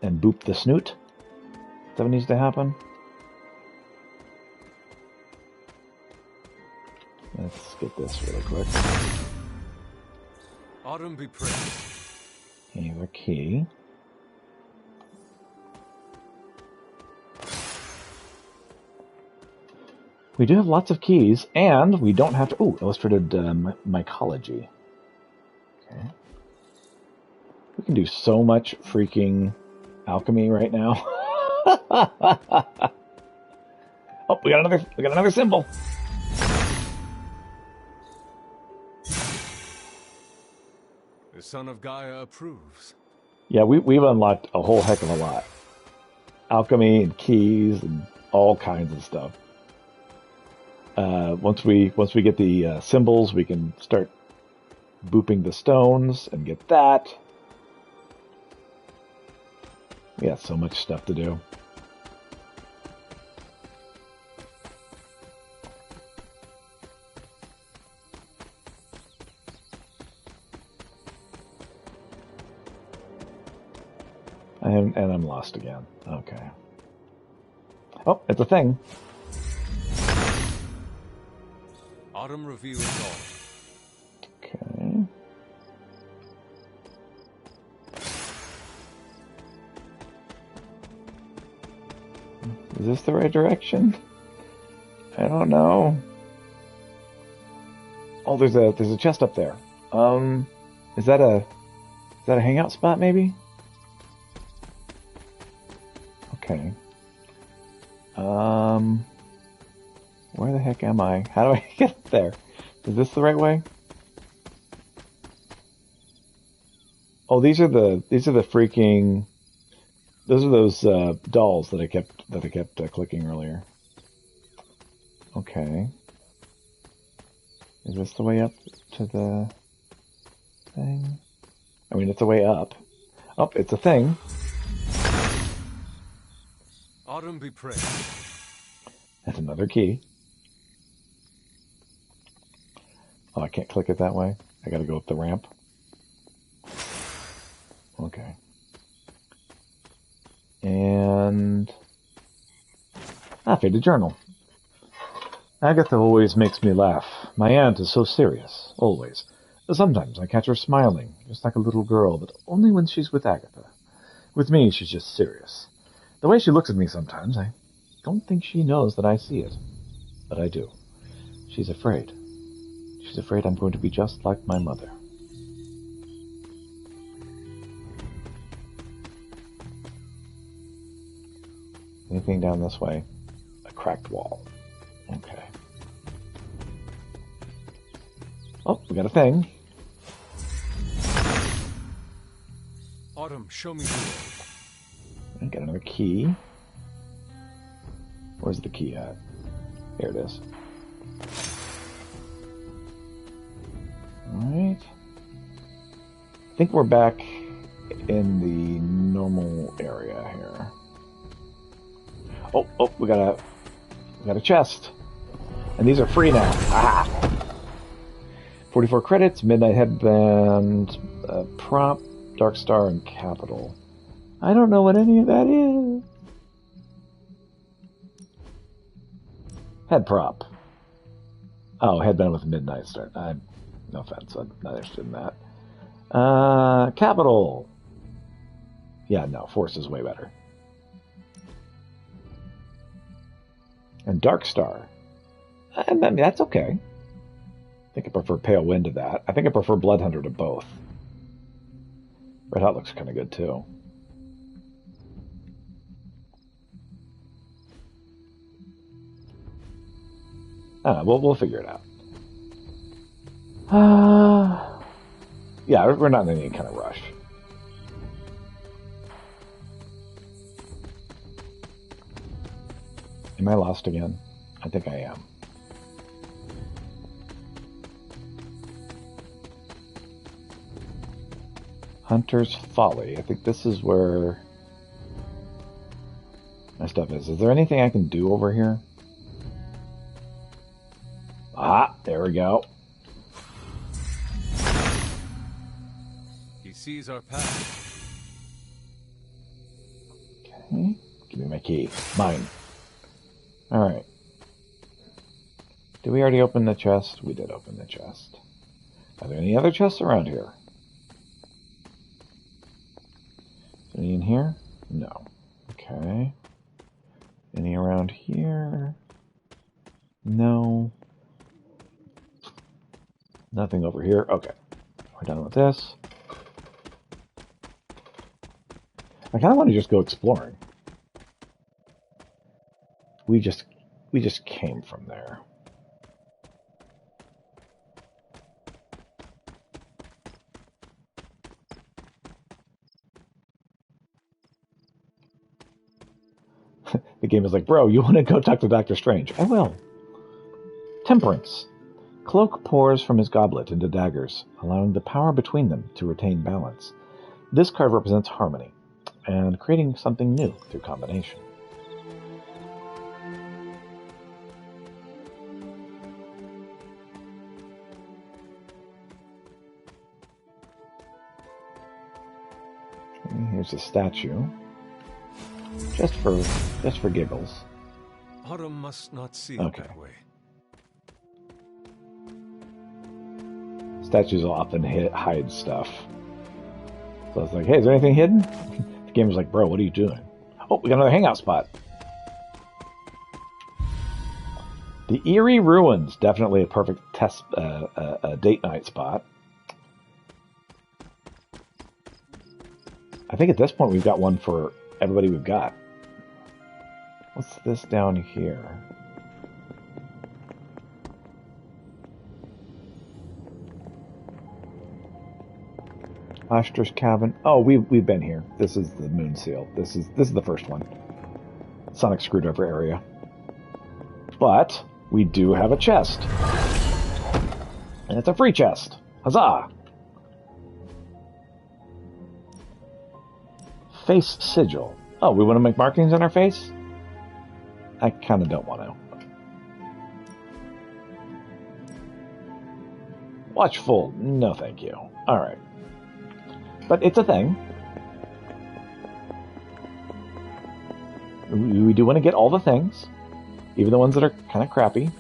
boop the snoot? Is that what needs to happen? Let's get this really quick. Autumn be praised. Here's our key. We do have lots of keys, and we don't have to... Oh, illustrated mycology. Okay. We can do so much freaking alchemy right now. Oh, we got another symbol. The son of Gaia approves. Yeah, we've unlocked a whole heck of a lot. Alchemy and keys and all kinds of stuff. Once we get the symbols, we can start booping the stones and get that. We got so much stuff to do. And I'm lost again. Okay. Oh, it's a thing. Autumn reveals all. Okay. Is this the right direction? I don't know. Oh, there's a chest up there. Is that a hangout spot maybe? Okay. Where the heck am I? How do I get there? Is this the right way? Oh, these are the freaking. Those are those dolls that I kept clicking earlier. Okay. Is this the way up to the thing? I mean, it's a way up. Oh, it's a thing. Autumn be praised. That's another key. Oh, I can't click it that way. I gotta go up the ramp. Okay. And... faded journal. Agatha always makes me laugh. My aunt is so serious, always. Sometimes I catch her smiling, just like a little girl, but only when she's with Agatha. With me, she's just serious. The way she looks at me sometimes, I don't think she knows that I see it. But I do. She's afraid. She's afraid I'm going to be just like my mother. Anything down this way? A cracked wall. Okay. Oh, we got a thing. Autumn, show me the way. I got another key. Where's the key at? Here it is. Alright. I think we're back in the normal area here. Oh, we got a chest. And these are free now. Ah! 44 credits, Midnight Headband, Prop, Dark Star, and Capital. I don't know what any of that is. Head prop. Oh, headband with a midnight star. No offense, I'm not interested in that. Capital. Yeah, no, Force is way better. And Dark Star. I mean, that's okay. I think I prefer Pale Wind to that. I think I prefer Blood Hunter to both. Red Hot looks kind of good too. We'll figure it out. Yeah, we're not in any kind of rush. Am I lost again? I think I am. Hunter's Folly. I think this is where my stuff is. Is there anything I can do over here? Ah, there we go. He sees our path. Okay, give me my key. Mine. Alright. Did we already open the chest? We did open the chest. Are there any other chests around here? Is there any in here? No. Okay. Any around here? No. Nothing over here. Okay. We're done with this. I kind of want to just go exploring. We just came from there. The game is like, bro, you want to go talk to Doctor Strange? I will. Temperance. Cloak pours from his goblet into daggers, allowing the power between them to retain balance. This card represents harmony, and creating something new through combination. Okay, here's a statue. Just for giggles. Autumn must not see Okay. it that way. Statues will often hide stuff. So I was like, hey, is there anything hidden? The game was like, bro, what are you doing? Oh, we got another hangout spot. The Eerie Ruins. Definitely a perfect test date night spot. I think at this point we've got one for everybody we've got. What's this down here? Ostrich Cabin. Oh, we've been here. This is the Moon Seal. This is the first one. Sonic Screwdriver area. But we do have a chest. And it's a free chest. Huzzah! Face Sigil. Oh, we want to make markings on our face? I kind of don't want to. Watchful. No, thank you. Alright. But it's a thing. We do want to get all the things. Even the ones that are kind of crappy.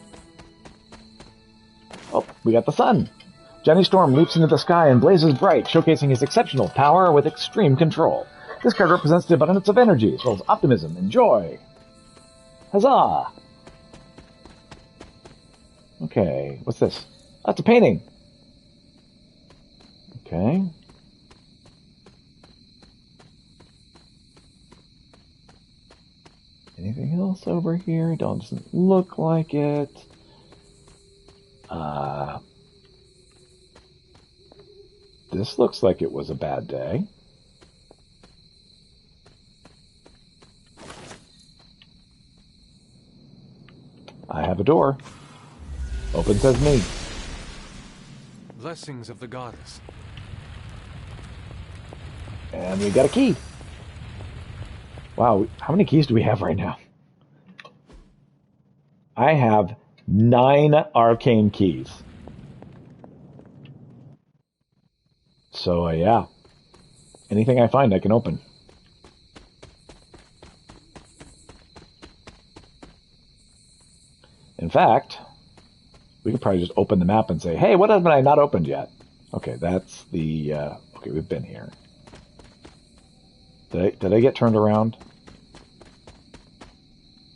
Oh, we got the sun. Johnny Storm leaps into the sky and blazes bright, showcasing his exceptional power with extreme control. This card represents the abundance of energy, as well as optimism and joy. Huzzah! Okay, what's this? Oh, it's a painting. Okay. Anything else over here? Doesn't look like it. This looks like it was a bad day. I have a door. Open says me. Blessings of the goddess. And we got a key. Wow, how many keys do we have right now? I have 9 arcane keys. So, yeah. Anything I find, I can open. In fact, we could probably just open the map and say, hey, what haven't I not opened yet? Okay, that's the... okay, we've been here. Did I get turned around?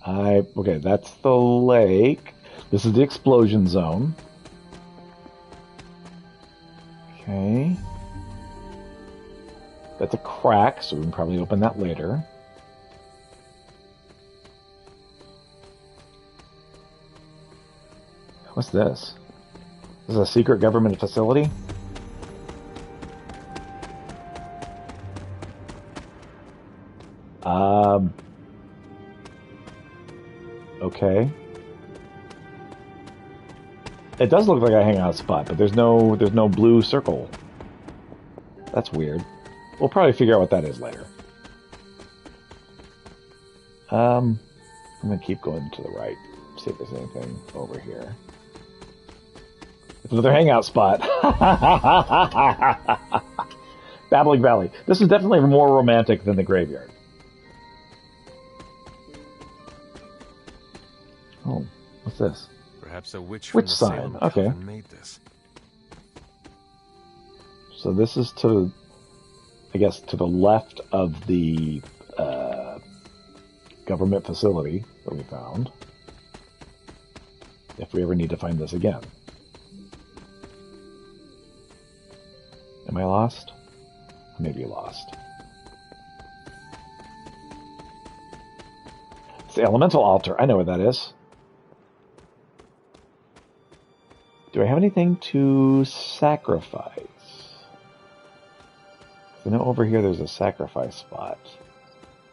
Okay, that's the lake. This is the explosion zone. Okay. That's a crack, so we can probably open that later. What's this? This is a secret government facility? Okay. It does look like a hangout spot, but there's no blue circle. That's weird. We'll probably figure out what that is later. I'm gonna keep going to the right, see if there's anything over here. It's another hangout spot. Babbling Valley. This is definitely more romantic than the graveyard. Oh, what's this? Perhaps a witch Witch from the sign. Salem Okay. Coven made this. So this is to, I guess, to the left of the government facility that we found. If we ever need to find this again. Am I lost? Maybe lost. It's the elemental altar. I know where that is. Do I have anything to sacrifice? I know over here there's a sacrifice spot,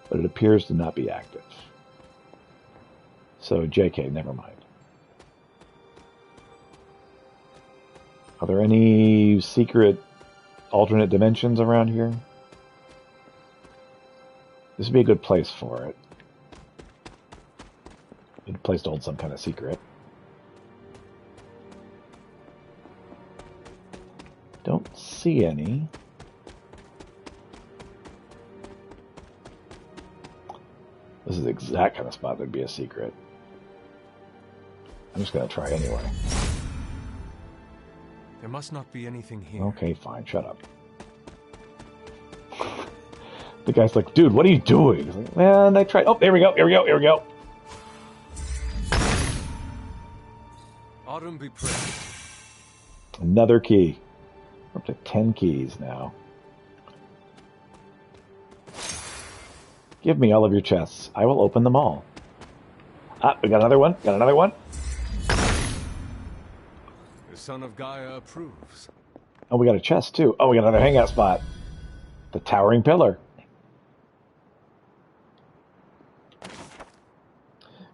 but it appears to not be active. So JK, never mind. Are there any secret alternate dimensions around here? This would be a good place for it. A good place to hold some kind of secret. Don't see any. This is the exact kind of spot that'd be a secret. I'm just going to try anyway. There must not be anything here. Okay, fine. Shut up. The guy's like, dude, what are you doing? He's like, man, I tried. Oh, there we go. Here we go. Here we go. Autumn be praised. Another key. We're up to 10 keys now. Give me all of your chests. I will open them all. Ah, we got another one. Got another one. The son of Gaia approves. Oh, we got a chest too. Oh, we got another hangout spot. The towering pillar.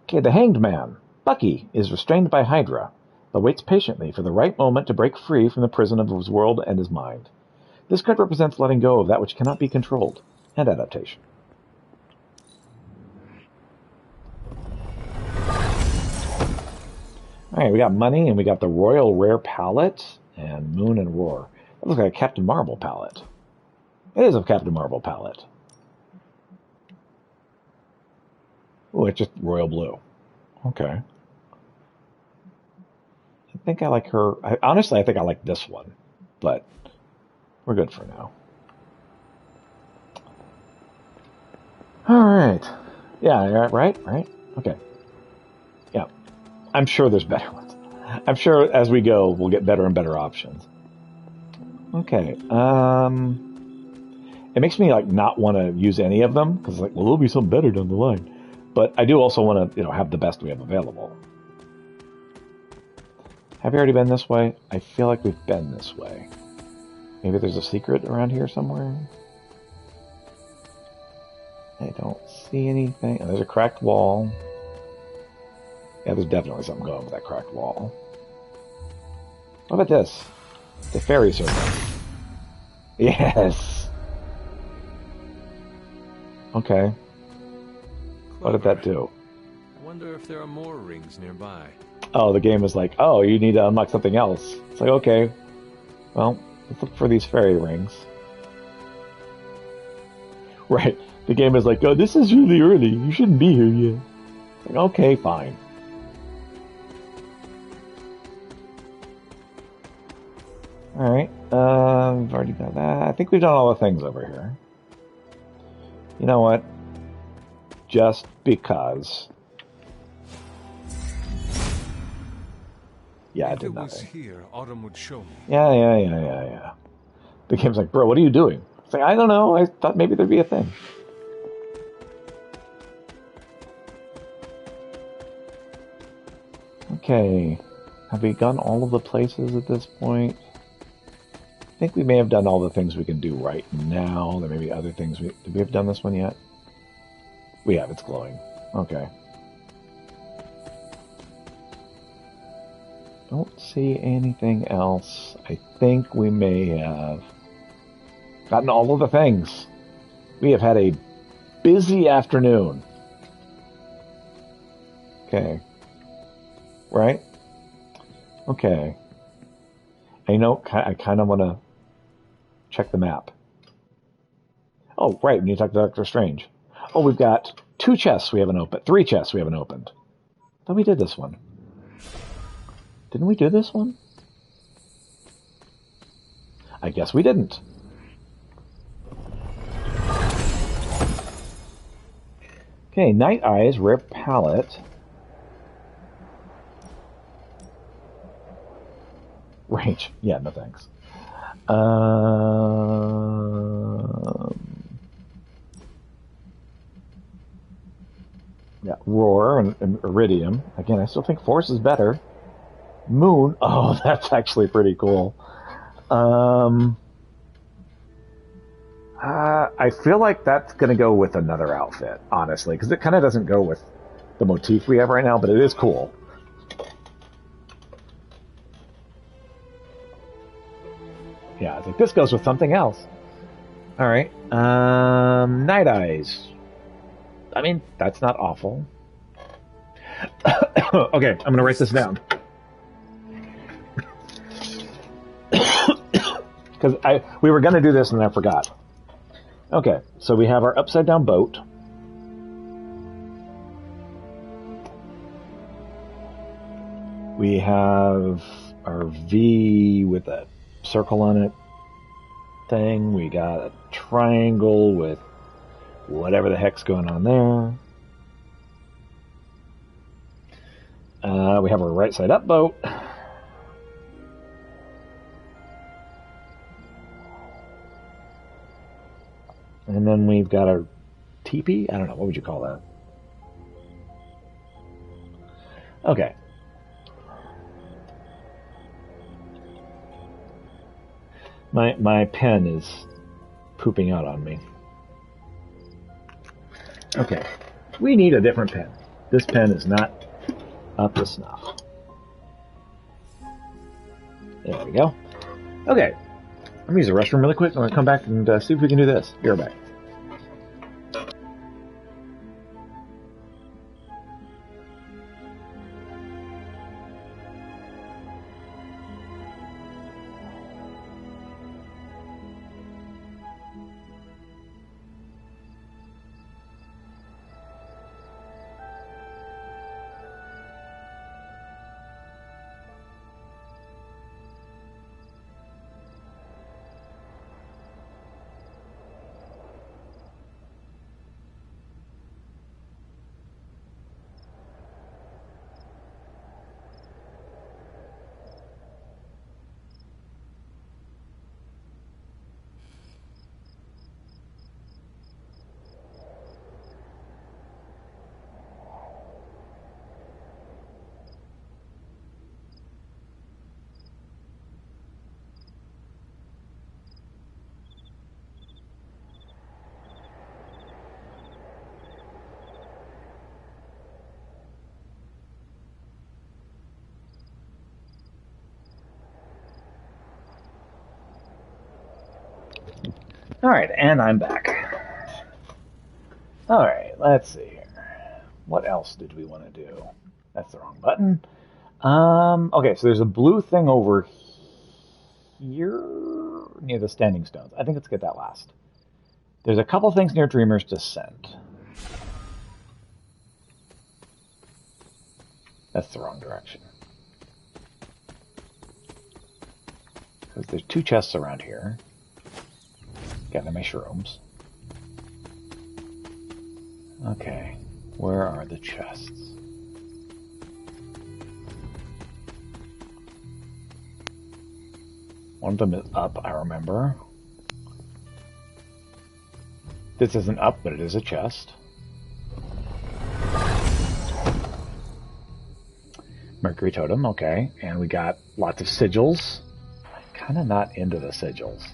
Okay, the hanged man, Bucky, is restrained by Hydra, but waits patiently for the right moment to break free from the prison of his world and his mind. This card represents letting go of that which cannot be controlled, and adaptation. Alright, we got money, and we got the Royal Rare Palette, and Moon and Roar. That looks like a Captain Marvel palette. It is a Captain Marvel palette. Oh, it's just royal blue. Okay. I think I like her. Honestly, I think I like this one, but we're good for now. All right. Yeah, right? Okay. Yeah. I'm sure there's better ones. I'm sure as we go, we'll get better and better options. Okay. It makes me like not want to use any of them because like, well, there'll be some better down the line. But I do also want to, have the best we have available. Have you already been this way? I feel like we've been this way. Maybe there's a secret around here somewhere. I don't see anything. Oh, there's a cracked wall. Yeah, there's definitely something going with that cracked wall. What about this? The fairy circle. Yes. Okay. What did that do? I wonder if there are more rings nearby. Oh, the game is like, oh, you need to unlock something else. It's like, okay. Well, Let's look for these fairy rings. Right. The game is like, oh, this is really early. You shouldn't be here yet. Like, okay, fine. Alright. We've already done that. I think we've done all the things over here. You know what? Just because. Yeah, I If did it was nothing. here, Autumn would show me. Yeah. The game's like, bro, what are you doing? It's like, I don't know. I thought maybe there'd be a thing. Okay. Have we done all of the places at this point? I think we may have done all the things we can do right now. There may be other things. Did we have done this one yet? We have. It's glowing. Okay. Don't see anything else. I think we may have gotten all of the things. We have had a busy afternoon. Okay. Right? Okay. I know, I kind of want to check the map. Oh, right, we need to talk to Doctor Strange. Oh, we've got 2 chests we haven't opened. 3 chests we haven't opened. I thought we did this one. Didn't we do this one? I guess we didn't. Okay, Night Eyes, rare palette. Range. Yeah, no thanks. Yeah, Roar and Iridium. Again, I still think Force is better. Moon. Oh, that's actually pretty cool. I feel like that's going to go with another outfit, honestly, because it kind of doesn't go with the motif we have right now, but it is cool. Yeah, I think this goes with something else. All right. Night Eyes. I mean, that's not awful. Okay, I'm going to write this down. Because we were going to do this and I forgot. Okay, so we have our upside down boat. We have our V with a circle on it thing. We got a triangle with whatever the heck's going on there. We have our right side up boat. And then we've got our teepee? I don't know, what would you call that? Okay. My pen is pooping out on me. Okay. We need a different pen. This pen is not up to snuff. There we go. Okay. I'm going to use the restroom really quick. I'm going to come back and see if we can do this. Be right back. All right, and I'm back. All right, let's see here. What else did we want to do? That's the wrong button. Okay, so there's a blue thing over here near the standing stones. I think let's get that last. There's a couple things near Dreamer's Descent. That's the wrong direction. Because there's 2 chests around here. Got the mushrooms. Okay, where are the chests? One of them is up, I remember. This isn't up, but it is a chest. Mercury Totem, okay. And we got lots of sigils. I'm kind of not into the sigils.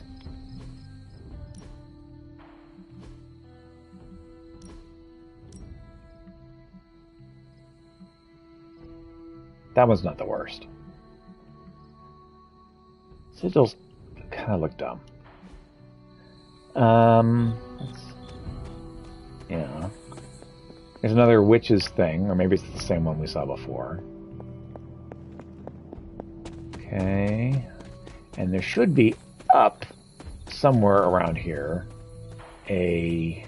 That one's not the worst. Sigils kind of look dumb. Yeah. There's another witch's thing, or maybe it's the same one we saw before. Okay. And there should be up somewhere around here a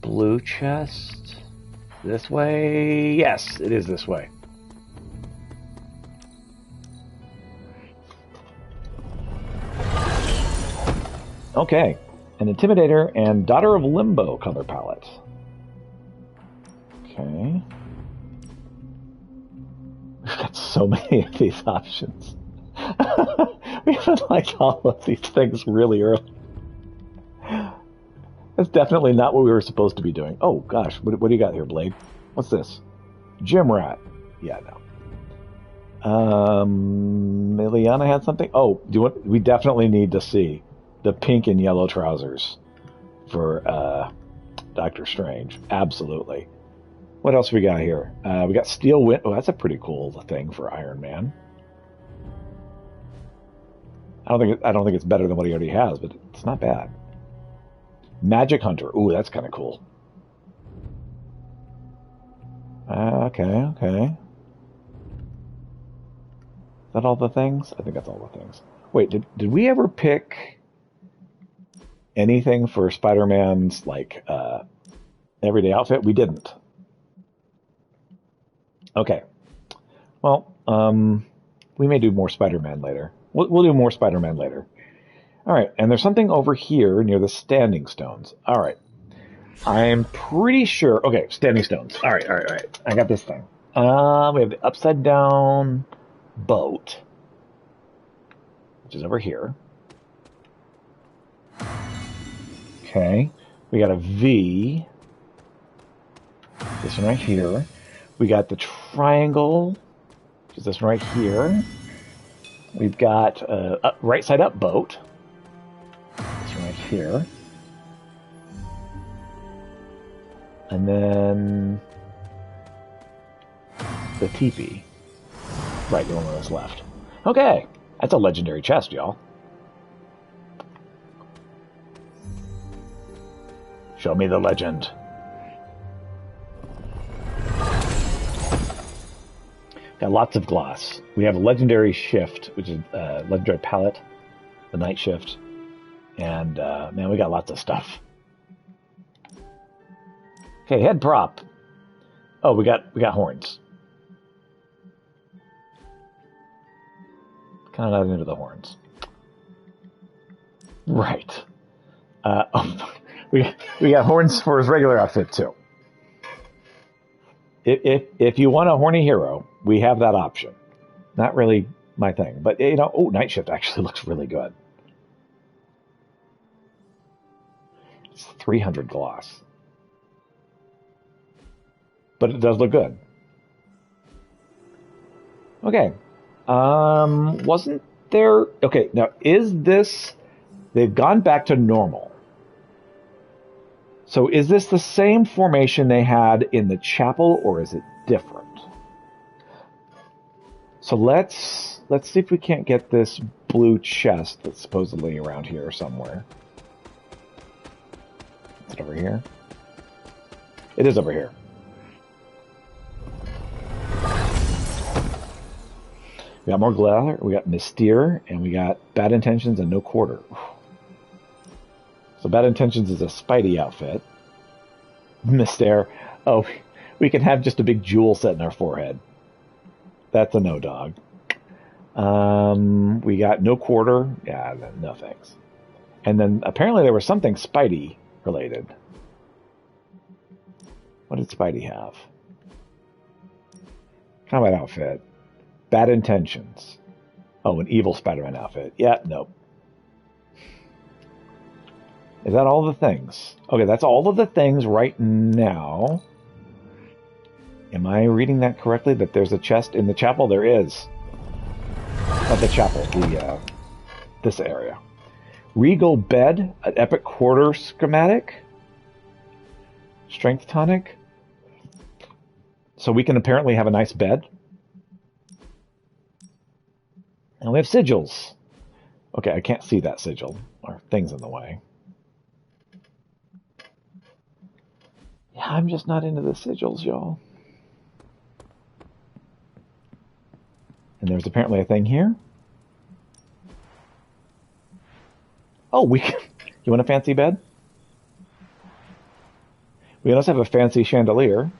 blue chest. This way? Yes, it is this way. Okay. An Intimidator and Daughter of Limbo color palette. Okay. We've got so many of these options. We haven't liked all of these things really early. That's definitely not what we were supposed to be doing. Oh gosh, what do you got here, Blade? What's this? Gym Rat. Yeah, no. Liliana had something? Oh, we definitely need to see the pink and yellow trousers for Doctor Strange. Absolutely. What else we got here? We got Steel Wind. Oh, that's a pretty cool thing for Iron Man. I don't think it's better than what he already has, but it's not bad. Magic Hunter. Ooh, that's kind of cool. Okay. Is that all the things? I think that's all the things. Wait, did we ever pick anything for Spider-Man's everyday outfit? We didn't. Okay. Well, we may do more Spider-Man later. We'll do more Spider-Man later. All right, and there's something over here near the standing stones. All right. I'm pretty sure. Okay, standing stones. All right. I got this thing. We have the upside down boat, which is over here. Okay. We got a V. This one right here. We got the triangle, which is this one right here. We've got a right side up boat. This one right here. And then the teepee. Right, the one on this left. Okay, that's a legendary chest, y'all. Show me the legend. Got lots of gloss. We have a legendary shift, which is legendary palette, the night shift, and man, we got lots of stuff. Okay, head prop. Oh, we got horns. Kind of not into the horns. Right. We got horns for his regular outfit too. If you want a horny hero, we have that option. Not really my thing, but night shift actually looks really good. It's 300 gloss. But it does look good. Okay. Wasn't there... Okay, now is this... They've gone back to normal. So is this the same formation they had in the chapel, or is it different? So let's see if we can't get this blue chest that's supposedly around here somewhere. Is it over here? It is over here. We got more glitter, we got Mystere, and we got Bad Intentions and No Quarter. So Bad Intentions is a Spidey outfit. Mystere, oh, we can have just a big jewel set in our forehead. That's a no dog. We got No Quarter. Yeah, no thanks. And then apparently there was something Spidey related. What did Spidey have? Combat outfit. Bad Intentions. Oh, an evil Spider-Man outfit. Yeah, nope. Is that all the things? Okay, that's all of the things right now. Am I reading that correctly? That there's a chest in the chapel? There is. Not the chapel, this area. Regal Bed, an Epic Quarter schematic. Strength tonic. So we can apparently have a nice bed. And we have sigils. Okay, I can't see that sigil. Or things in the way. Yeah, I'm just not into the sigils, y'all. And there's apparently a thing here. Oh, you want a fancy bed? We also have a fancy chandelier.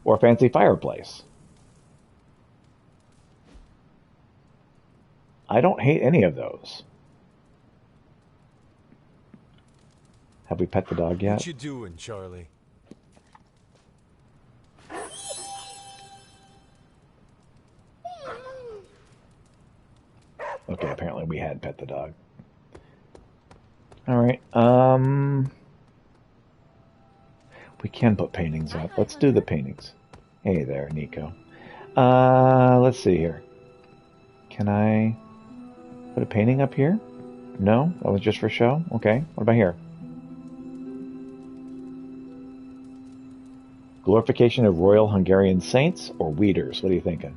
Or a fancy fireplace. I don't hate any of those. Have we pet the dog yet? What you doing, Charlie? Okay, apparently we had pet the dog. Alright, we can put paintings up. Let's do the paintings. Hey there, Nico. Let's see here. Can I put a painting up here? No? That was just for show? Okay, what about here? Glorification of Royal Hungarian Saints or Weeders? What are you thinking?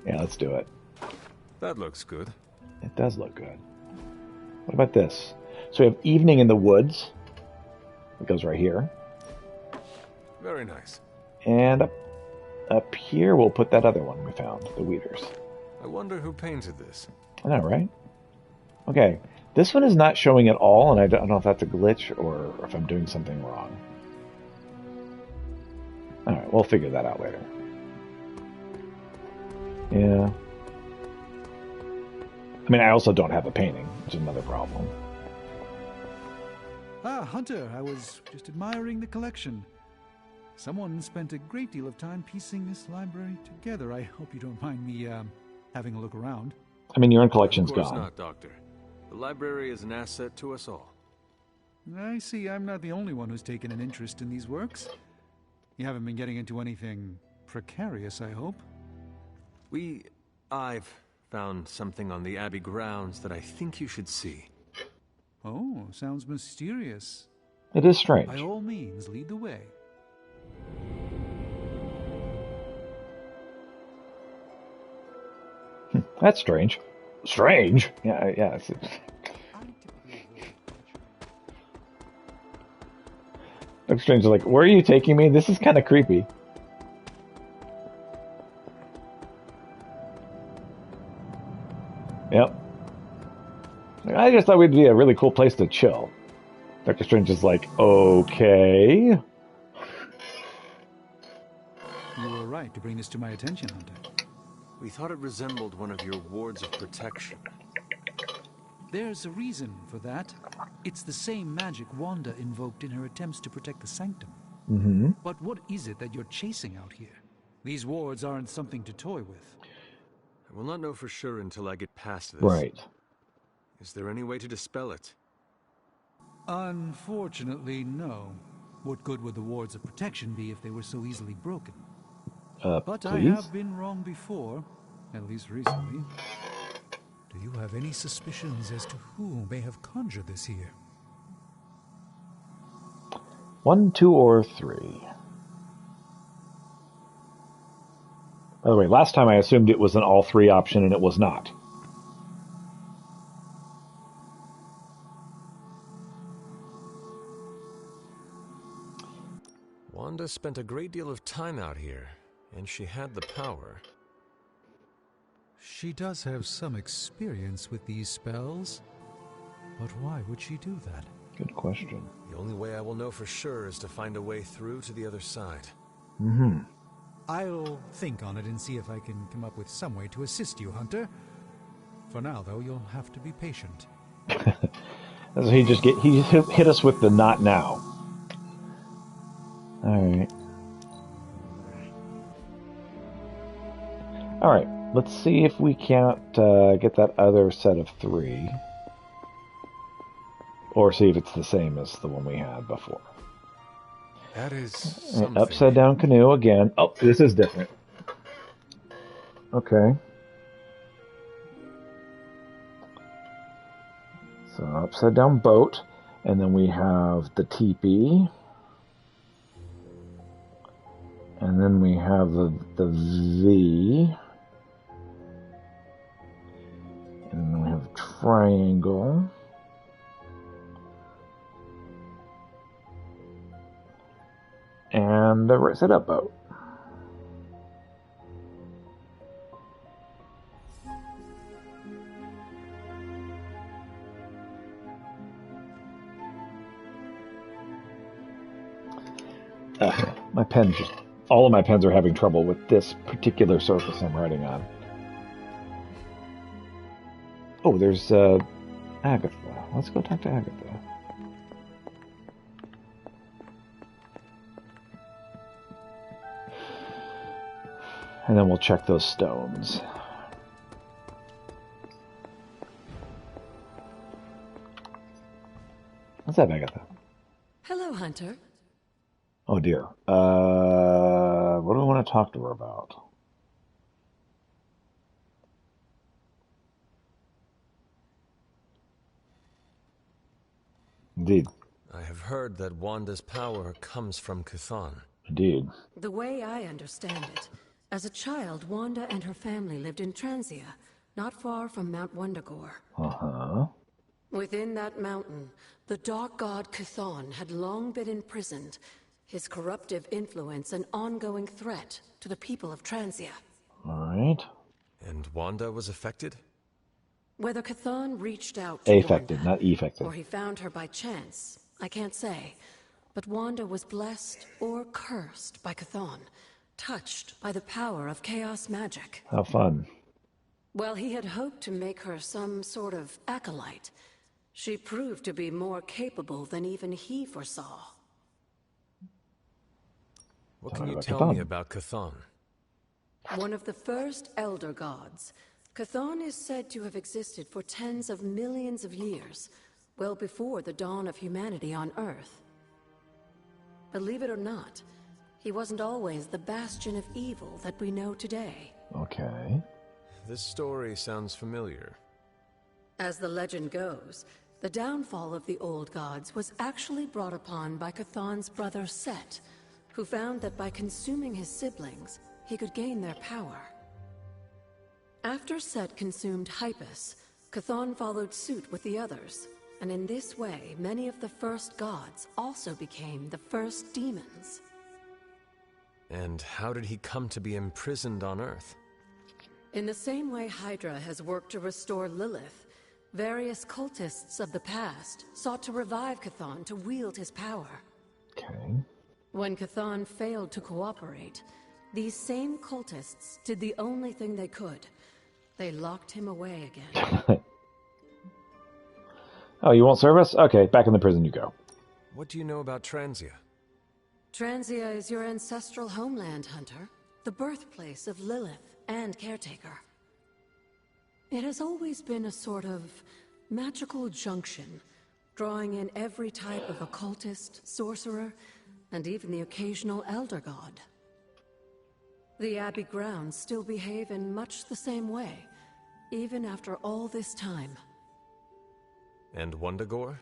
Yeah, let's do it. That looks good. It does look good. What about this? So we have Evening in the Woods. It goes right here. Very nice. And up here, we'll put that other one we found, the Weeders. I wonder who painted this. I know, right? Okay, this one is not showing at all, and I don't know if that's a glitch or if I'm doing something wrong. Alright, we'll figure that out later. Yeah. I mean, I also don't have a painting, which is another problem. Ah, Hunter, I was just admiring the collection. Someone spent a great deal of time piecing this library together. I hope you don't mind me, having a look around. I mean, your own collection's Of course gone. not, Doctor. The library is an asset to us all. I see I'm not the only one who's taken an interest in these works. You haven't been getting into anything precarious, I hope? I've found something on the Abbey grounds that I think you should see. Oh, sounds mysterious. It is strange. By all means, lead the way. That's strange. Strange? Yeah. Looks strange. Like, where are you taking me? This is kind of creepy. Yep. I just thought we'd be a really cool place to chill. Dr. Strange is like, okay. You were right to bring this to my attention, Hunter. We thought it resembled one of your wards of protection. There's a reason for that. It's the same magic Wanda invoked in her attempts to protect the Sanctum. Mm-hmm. But what is it that you're chasing out here? These wards aren't something to toy with. I will not know for sure until I get past this. Right. Is there any way to dispel it? Unfortunately, no. What good would the wards of protection be if they were so easily broken? But I please? have been wrong before, at least recently. Do you have any suspicions as to who may have conjured this here? 1, 2, or 3. By the way, last time I assumed it was an all 3 option, and it was not. Wanda spent a great deal of time out here. And she had the power. She does have some experience with these spells. But why would she do that? Good question. The only way I will know for sure is to find a way through to the other side. Mm-hmm. I'll think on it and see if I can come up with some way to assist you, Hunter. For now, though, you'll have to be patient. So he hit us with the not now. Alright. Alright, let's see if we can't get that other set of 3. Or see if it's the same as the one we had before. That is something. Upside down canoe again. Oh, this is different. Okay. So upside down boat. And then we have the teepee. And then we have the V. And then we have triangle. And the sit up boat. My pen all of my pens are having trouble with this particular surface I'm writing on. Oh, there's Agatha. Let's go talk to Agatha. And then we'll check those stones. What's up, Agatha? Hello, Hunter. Oh dear. What do I want to talk to her about? Indeed. I have heard that Wanda's power comes from Chthon. Indeed. The way I understand it, as a child, Wanda and her family lived in Transia, not far from Mount Wundagore. Uh-huh. Within that mountain, the dark god Chthon had long been imprisoned, his corruptive influence an ongoing threat to the people of Transia. All right. And Wanda was affected? Whether Chthon reached out to Affected, Wanda, not effective. or he found her by chance, I can't say. But Wanda was blessed or cursed by Chthon, touched by the power of chaos magic. How fun. While he had hoped to make her some sort of acolyte, she proved to be more capable than even he foresaw. What can you tell me about Chthon? One of the first Elder Gods, Chthon is said to have existed for tens of millions of years, well before the dawn of humanity on Earth. Believe it or not, he wasn't always the bastion of evil that we know today. Okay. This story sounds familiar. As the legend goes, the downfall of the old gods was actually brought upon by Chthon's brother Set, who found that by consuming his siblings, he could gain their power. After Set consumed Hypus, Chthon followed suit with the others, and in this way, many of the first gods also became the first demons. And how did he come to be imprisoned on Earth? In the same way Hydra has worked to restore Lilith, various cultists of the past sought to revive Chthon to wield his power. Okay. When Chthon failed to cooperate, these same cultists did the only thing they could. They locked him away again. Oh, you won't serve us? Okay, back in the prison you go. What do you know about Transia? Transia is your ancestral homeland, Hunter. The birthplace of Lilith and Caretaker. It has always been a sort of magical junction, drawing in every type of occultist, sorcerer, and even the occasional Elder God. The Abbey grounds still behave in much the same way, even after all this time. And Wundagore?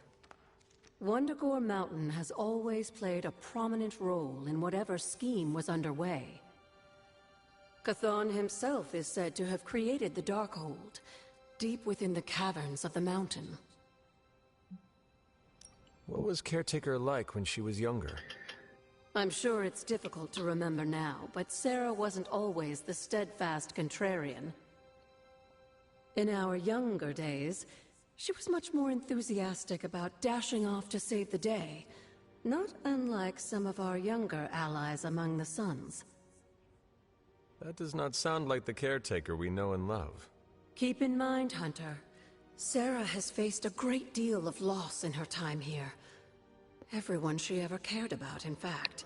Wundagore Mountain has always played a prominent role in whatever scheme was underway. Chthon himself is said to have created the Darkhold, deep within the caverns of the mountain. What was Caretaker like when she was younger? I'm sure it's difficult to remember now, but Sarah wasn't always the steadfast contrarian. In our younger days, she was much more enthusiastic about dashing off to save the day, not unlike some of our younger allies among the Suns. That does not sound like the caretaker we know and love. Keep in mind, Hunter, Sarah has faced a great deal of loss in her time here. Everyone she ever cared about, in fact.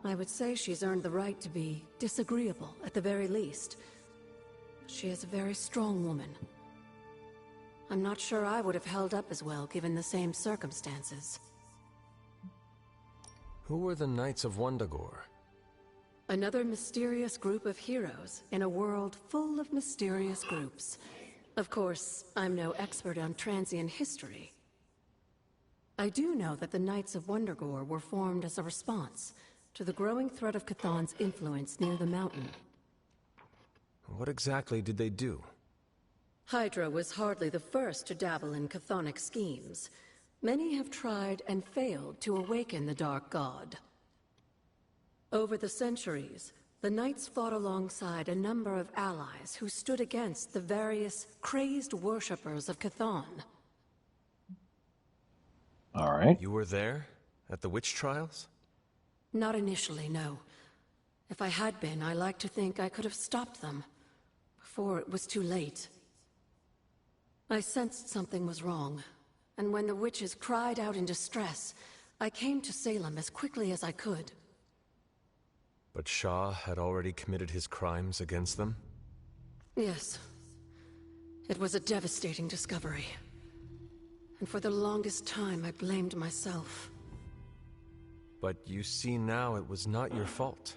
I would say she's earned the right to be disagreeable, at the very least. She is a very strong woman. I'm not sure I would have held up as well, given the same circumstances. Who were the Knights of Wundagore? Another mysterious group of heroes in a world full of mysterious groups. Of course, I'm no expert on transient history. I do know that the Knights of Wundagore were formed as a response to the growing threat of Chthon's influence near the mountain. What exactly did they do? Hydra was hardly the first to dabble in chthonic schemes. Many have tried and failed to awaken the Dark God. Over the centuries, the Knights fought alongside a number of allies who stood against the various crazed worshippers of Chthon. All right. You were there? At the witch trials? Not initially, no. If I had been, I like to think I could have stopped them before it was too late. I sensed something was wrong, and when the witches cried out in distress, I came to Salem as quickly as I could. But Shah had already committed his crimes against them? Yes. It was a devastating discovery. And for the longest time, I blamed myself. But you see now it was not your fault.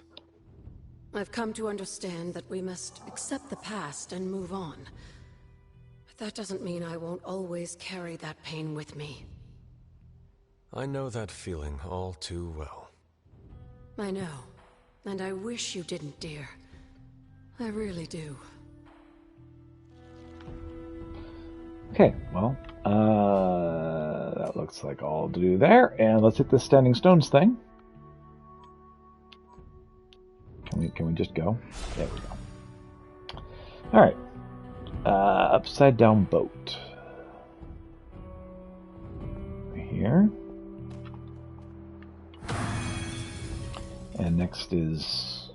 I've come to understand that we must accept the past and move on. But that doesn't mean I won't always carry that pain with me. I know that feeling all too well. I know. And I wish you didn't, dear. I really do. Okay, well, that looks like all to do there. And let's hit the Standing Stones thing. Can we just go? There we go. All right. Upside down boat. Here. And next is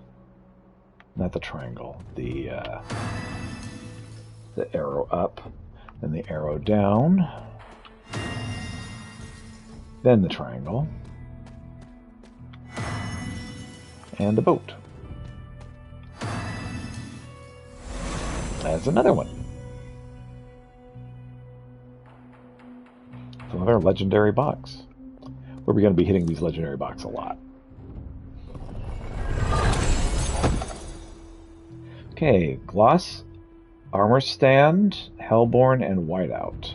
not the triangle, the arrow up, then the arrow down, then the triangle, and the boat. That's another one. So another legendary box. We're going to be hitting these legendary boxes a lot. Okay, Gloss, Armor Stand, Hellborn, and Whiteout.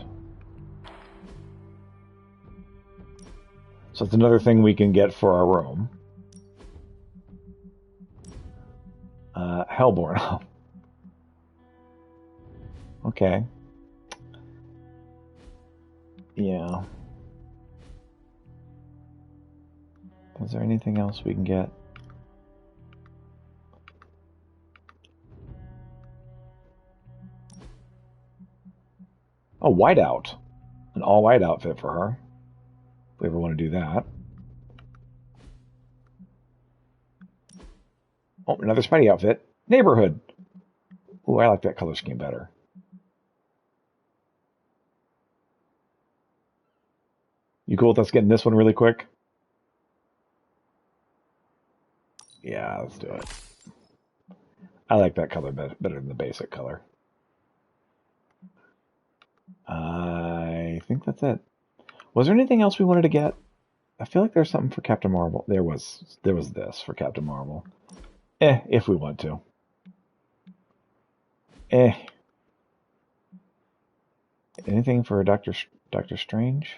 So it's another thing we can get for our room. Hellborn. Okay. Yeah. Is there anything else we can get? Oh, whiteout. An all-white outfit for her. If we ever want to do that. Oh, another Spidey outfit. Neighborhood. Ooh, I like that color scheme better. You cool with us getting this one really quick? Yeah, let's do it. I like that color better than the basic color. I think that's it. Was there anything else we wanted to get? I feel like there's something for Captain Marvel. There was this for Captain Marvel. If we want to. Anything for Doctor Strange?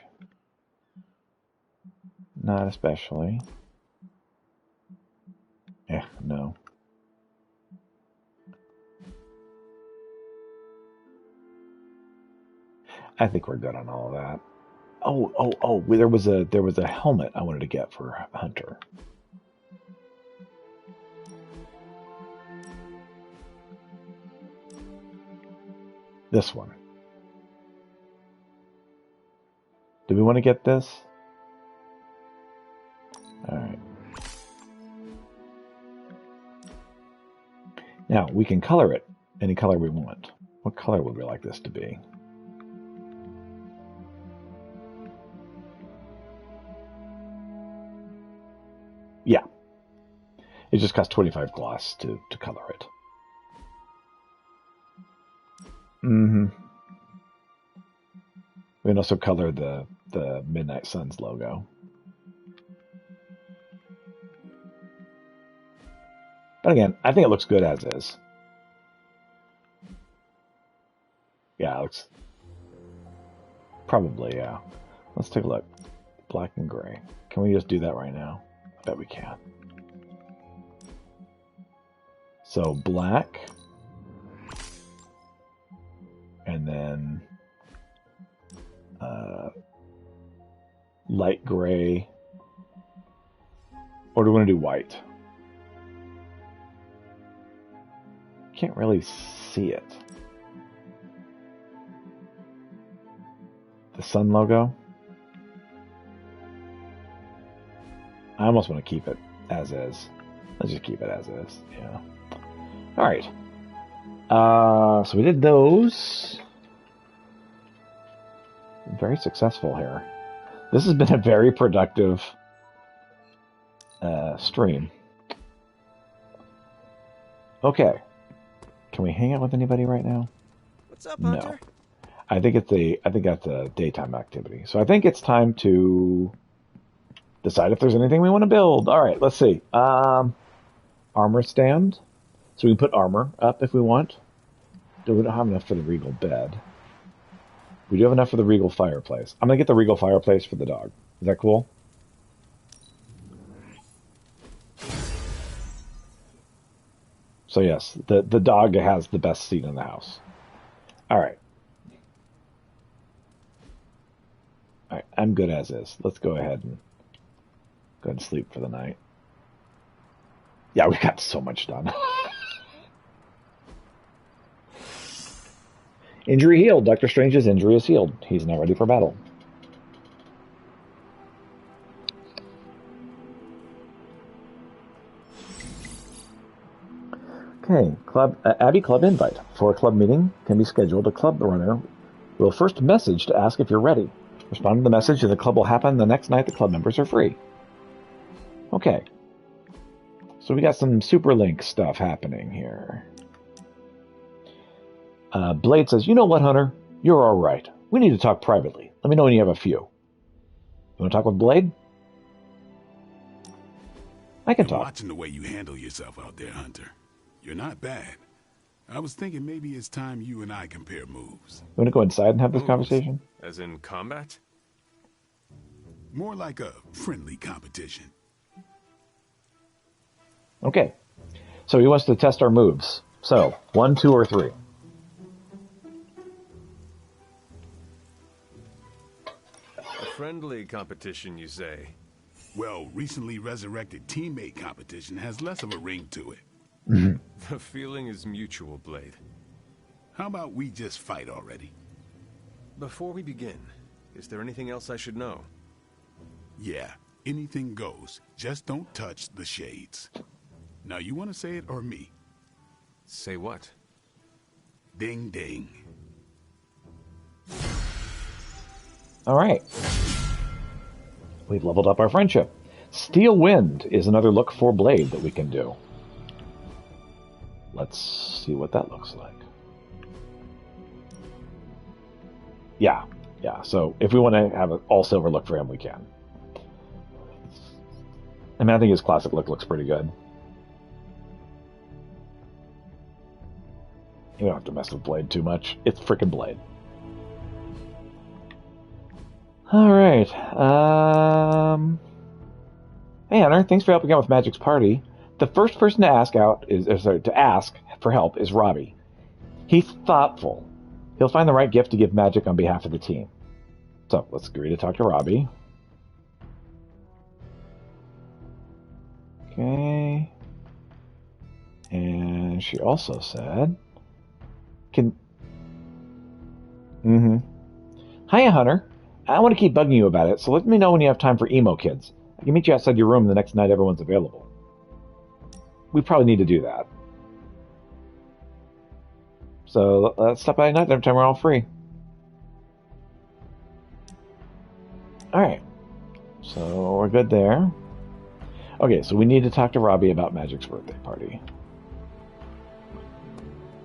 Not especially. No. I think we're good on all of that. Oh! There was a helmet I wanted to get for Hunter. This one. Do we want to get this? All right. Now we can color it any color we want. What color would we like this to be? Yeah. It just costs 25 gloss to color it. Mm-hmm. We can also color the Midnight Suns logo. But again, I think it looks good as is. Yeah, it looks... Probably, yeah. Let's take a look. Black and gray. Can we just do that right now? I bet we can. So black. And then light gray. Or do we want to do white? Can't really see it. The sun logo. I almost want to keep it as is. Let's just keep it as is. Yeah. All right. So we did those. Very successful here. This has been a very productive stream. Okay. Can we hang out with anybody right now? What's up, Hunter? No. I think that's a daytime activity. So I think it's time to decide if there's anything we want to build. All right, let's see. Armor stand. So we can put armor up if we want. We don't have enough for the regal bed. We do have enough for the regal fireplace. I'm going to get the regal fireplace for the dog. Is that cool? So yes, the dog has the best seat in the house. All right. All right, I'm good as is. Let's go ahead and sleep for the night. Yeah, we got so much done. Injury healed. Doctor Strange's injury is healed. He's now ready for battle. Okay, Abbey Club invite. For a club meeting can be scheduled. A club runner will first message to ask if you're ready. Respond to the message and the club will happen the next night the club members are free. Okay. So we got some Super Link stuff happening here. Blade says, you know what, Hunter? You're all right. We need to talk privately. Let me know when you have a few. You want to talk with Blade? I can talk. Watching the way you handle yourself out there, Hunter. You're not bad. I was thinking maybe it's time you and I compare moves. You want to go inside and have this conversation? As in combat? More like a friendly competition. Okay. So he wants to test our moves. So, 1, 2, or 3. A friendly competition, you say? Well, recently resurrected teammate competition has less of a ring to it. The feeling is mutual, Blade. How about we just fight already? Before we begin, is there anything else I should know? Yeah, anything goes. Just don't touch the shades. Now, you want to say it or me? Say what? Ding ding. All right. We've leveled up our friendship. Steel Wind is another look for Blade that we can do. Let's see what that looks like. Yeah. So if we want to have an all silver look for him, we can. I mean, I think his classic look looks pretty good. You don't have to mess with Blade too much. It's frickin' Blade. All right. Hey, Hunter. Thanks for helping out with Magic's party. The first person to ask for help is Robbie. He's thoughtful. He'll find the right gift to give Magic on behalf of the team. So let's agree to talk to Robbie. Okay. And she also said, "Can." Hiya, Hunter. I want to keep bugging you about it, so let me know when you have time for emo kids. I can meet you outside your room the next night everyone's available. We probably need to do that. So let's stop by at night every time we're all free. Alright. So we're good there. Okay, so we need to talk to Robbie about Magic's birthday party.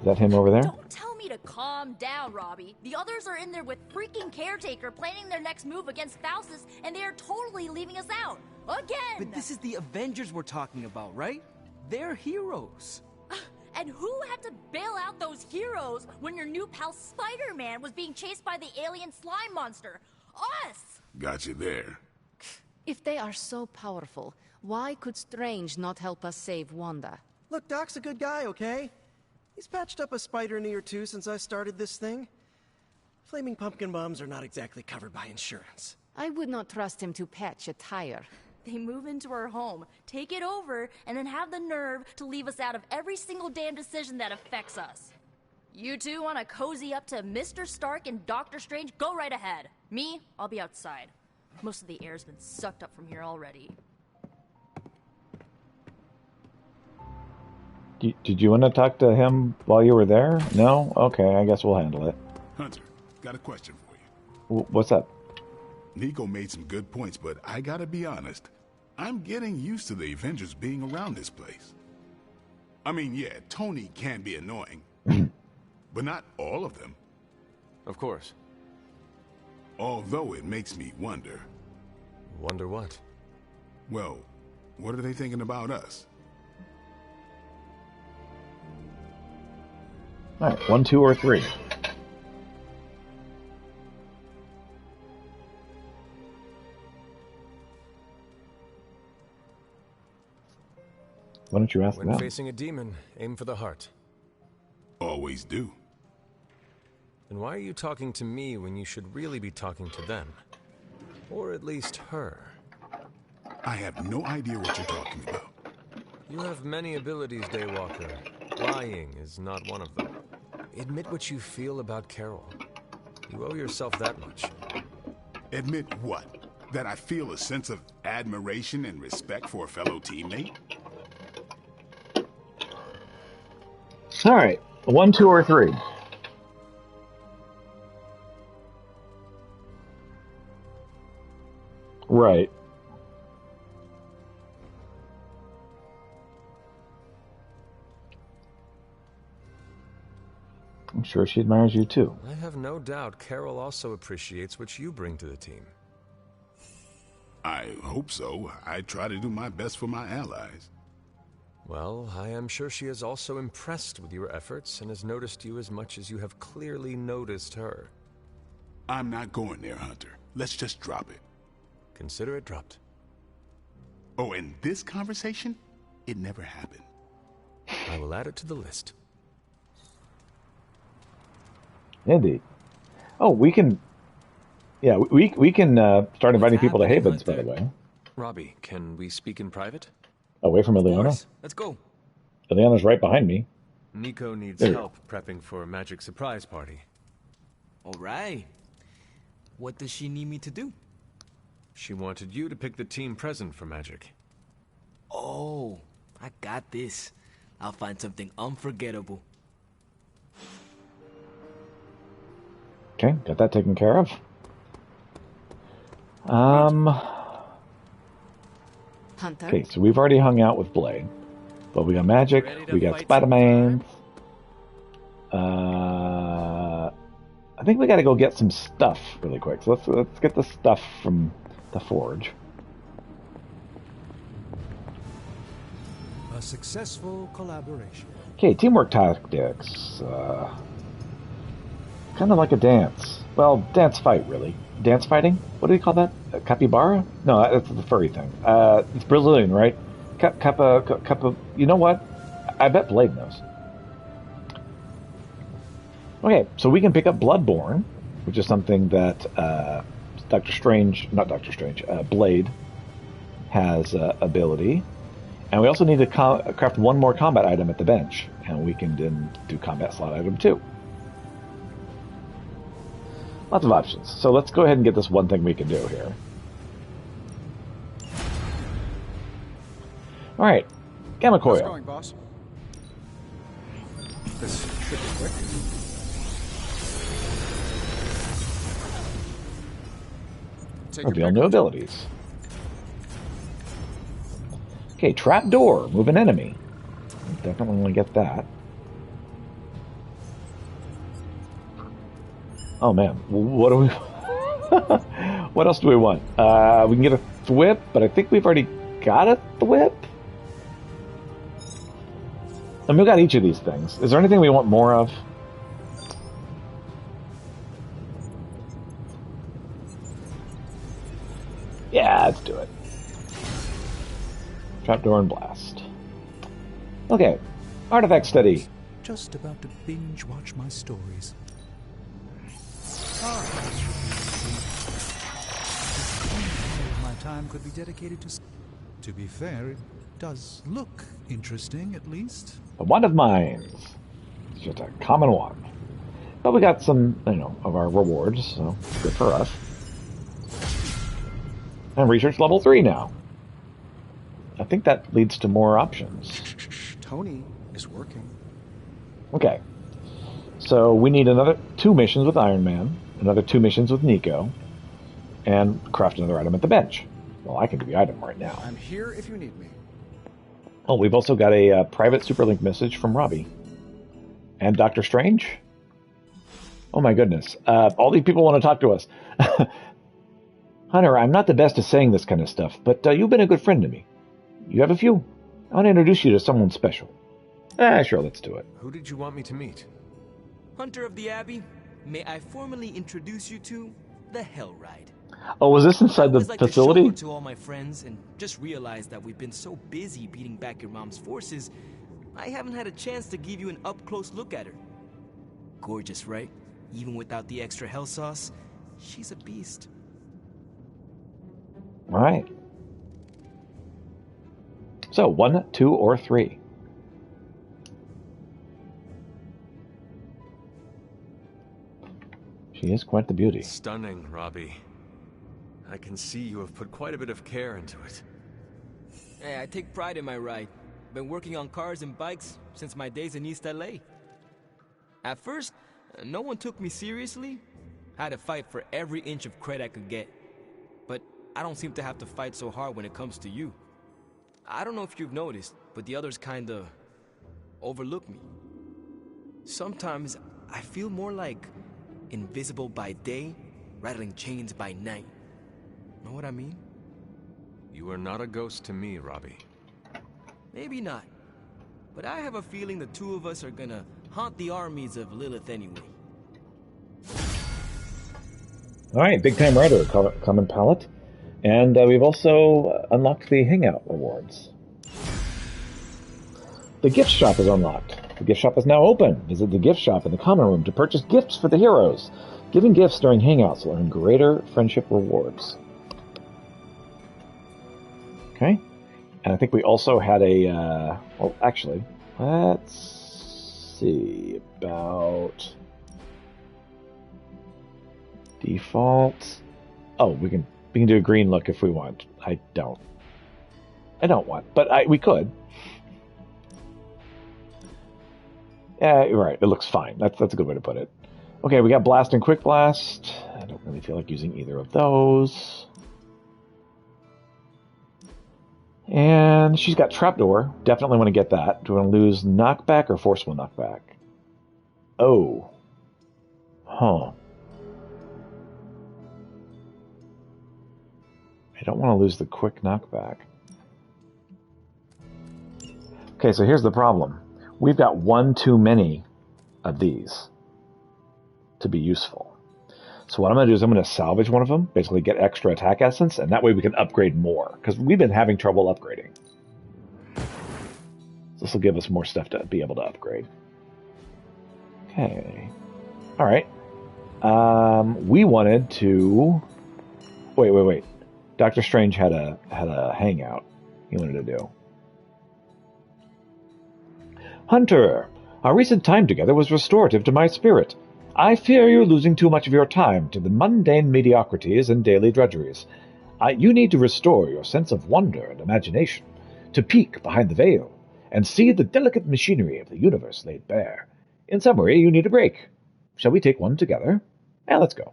Is that him over there? Don't tell me to calm down, Robbie. The others are in there with freaking Caretaker planning their next move against Faustus, and they are totally leaving us out. Again! But this is the Avengers we're talking about, right? They're heroes. And who had to bail out those heroes when your new pal Spider-Man was being chased by the alien slime monster? Us! Got you there. If they are so powerful, why could Strange not help us save Wanda? Look, Doc's a good guy, okay? He's patched up a spider knee or two since I started this thing. Flaming pumpkin bombs are not exactly covered by insurance. I would not trust him to patch a tire. They move into our home, take it over, and then have the nerve to leave us out of every single damn decision that affects us. You two want to cozy up to Mr. Stark and Doctor Strange? Go right ahead. Me, I'll be outside. Most of the air's been sucked up from here already. Did you want to talk to him while you were there? No? Okay, I guess we'll handle it. Hunter, got a question for you. What's up? Nico made some good points, but I gotta be honest. I'm getting used to the Avengers being around this place. I mean, yeah, Tony can be annoying, but not all of them. Of course. Although it makes me wonder. Wonder what? Well, what are they thinking about us? All right, 1, 2, or 3. Why don't you ask them? When facing a demon, aim for the heart. Always do. Then why are you talking to me when you should really be talking to them? Or at least her? I have no idea what you're talking about. You have many abilities, Daywalker. Lying is not one of them. Admit what you feel about Carol. You owe yourself that much. Admit what? That I feel a sense of admiration and respect for a fellow teammate? All right, 1, 2, or 3. Right. I'm sure she admires you too. I have no doubt Carol also appreciates what you bring to the team. I hope so. I try to do my best for my allies. Well, I am sure she is also impressed with your efforts and has noticed you as much as you have clearly noticed her. I'm not going there, Hunter. Let's just drop it. Consider it dropped. Oh, and this conversation? It never happened. I will add it to the list. Indeed. Oh, we can... Yeah, we can start inviting people to Havens, by the way. Robbie, can we speak in private? Away from Ileana? Let's go. Ileana's right behind me. Nico needs There. help prepping for a magic surprise party. All right. What does she need me to do? She wanted you to pick the team present for magic. Oh, I got this. I'll find something unforgettable. Okay, got that taken care of. Hunter? Okay, so we've already hung out with Blade. But we got Magic, we got Spider-Man. I think we gotta go get some stuff really quick. So let's get the stuff from the forge. A successful collaboration. Okay, teamwork tactics. Kind of like a dance. Well, dance fight, really. Dance fighting? What do you call that? Capybara? No, that's the furry thing. It's Brazilian, right? Capa. You know what? I bet Blade knows. Okay, so we can pick up Bloodborne, which is something that Doctor Strange, not Doctor Strange, Blade has ability. And we also need to craft one more combat item at the bench. And we can then do combat slot item 2. Lots of options. So let's go ahead and get this one thing we can do here. Alright. Gamma coil. How's it going, boss? This should be quick. Reveal new abilities. Okay, trap door. Move an enemy. Definitely want to get that. Oh man, what do we? What else do we want? We can get a thwip, but I think we've already got a thwip. And we've got each of these things. Is there anything we want more of? Yeah, let's do it. Trapdoor and blast. Okay, artifact study. Just about to binge watch my stories. My time could be dedicated to... To be fair, it does look interesting, at least. The Wand of Mines. It's just a common wand. But we got some, of our rewards, so good for us. And research level 3 now. I think that leads to more options. Tony is working. Okay. So we need another 2 missions with Iron Man, another 2 missions with Nico, and craft another item at the bench. Well, I can do the item right now. I'm here if you need me. Oh, we've also got a private Superlink message from Robbie. And Doctor Strange? Oh my goodness. All these people want to talk to us. Hunter, I'm not the best at saying this kind of stuff, but you've been a good friend to me. You have a few. I want to introduce you to someone special. Sure, let's do it. Who did you want me to meet? Hunter of the Abbey, may I formally introduce you to the Hell Ride. Oh, was this inside the facility? To all my friends and just realized that we've been so busy beating back your mom's forces, I haven't had a chance to give you an up-close look at her. Gorgeous, right? Even without the extra hell sauce, she's a beast. All right. So, 1, 2, or 3. She is quite the beauty. Stunning, Robbie. I can see you have put quite a bit of care into it. Hey, I take pride in my ride. Been working on cars and bikes since my days in East LA. At first, no one took me seriously. I had to fight for every inch of credit I could get. But I don't seem to have to fight so hard when it comes to you. I don't know if you've noticed, but the others kinda overlook me. Sometimes I feel more like invisible by day, rattling chains by night. Know what I mean? You are not a ghost to me, Robbie. Maybe not. But I have a feeling the two of us are gonna haunt the armies of Lilith anyway. Alright, Big Time Rider, common palette. And we've also unlocked the Hangout rewards. The gift shop is unlocked. The gift shop is now open. Visit the gift shop in the common room to purchase gifts for the heroes. Giving gifts during Hangouts will earn greater friendship rewards. Okay. And I think we also had a... well, actually, let's see about... default... Oh, we can do a green look if we want. I don't want, but we could. Yeah, you're right. It looks fine. That's a good way to put it. Okay, we got Blast and Quick Blast. I don't really feel like using either of those. And she's got Trapdoor. Definitely want to get that. Do we want to lose Knockback or Forceful Knockback? Oh. Huh. I don't want to lose the Quick Knockback. Okay, so here's the problem. We've got one too many of these to be useful. So what I'm going to do is I'm going to salvage one of them, basically get extra attack essence, and that way we can upgrade more, because we've been having trouble upgrading. This will give us more stuff to be able to upgrade. Okay. All right. We wanted to Wait. Doctor Strange had a hangout he wanted to do. Hunter, our recent time together was restorative to my spirit. I fear you're losing too much of your time to the mundane mediocrities and daily drudgeries. You need to restore your sense of wonder and imagination, to peek behind the veil, and see the delicate machinery of the universe laid bare. In summary, you need a break. Shall we take one together? Yeah, let's go.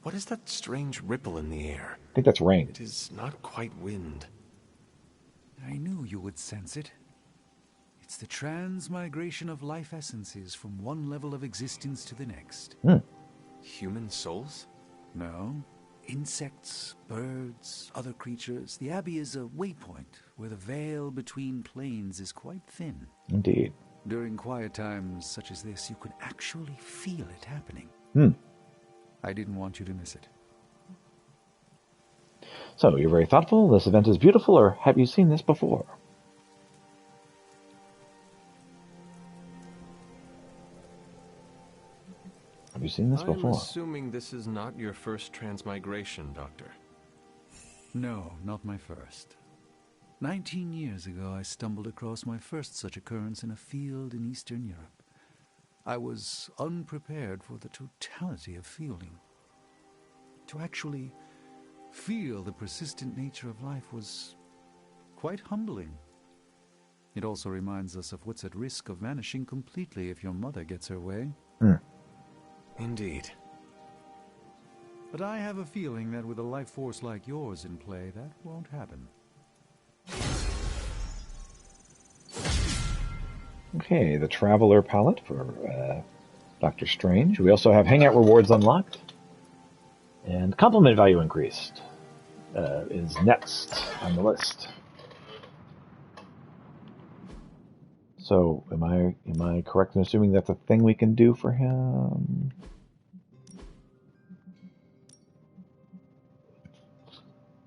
What is that strange ripple in the air? I think that's rain. It is not quite wind. I knew you would sense it. It's the transmigration of life essences from one level of existence to the next. Human souls? No. Insects, birds, other creatures. The Abbey is a waypoint where the veil between planes is quite thin. Indeed. During quiet times such as this, you can actually feel it happening. I didn't want you to miss it. So, you're very thoughtful. This event is beautiful, or have you seen this before? Have you seen this before? I'm assuming this is not your first transmigration, Doctor. No, not my first. 19 years ago, I stumbled across my first such occurrence in a field in Eastern Europe. I was unprepared for the totality of feeling. To actually feel the persistent nature of life was quite humbling. It also reminds us of what's at risk of vanishing completely if your mother gets her way. Indeed. But I have a feeling that with a life force like yours in play, that won't happen. Okay, the Traveler palette for Doctor Strange. We also have Hangout rewards unlocked. And compliment value increased is next on the list. So, am I correct in assuming that's a thing we can do for him?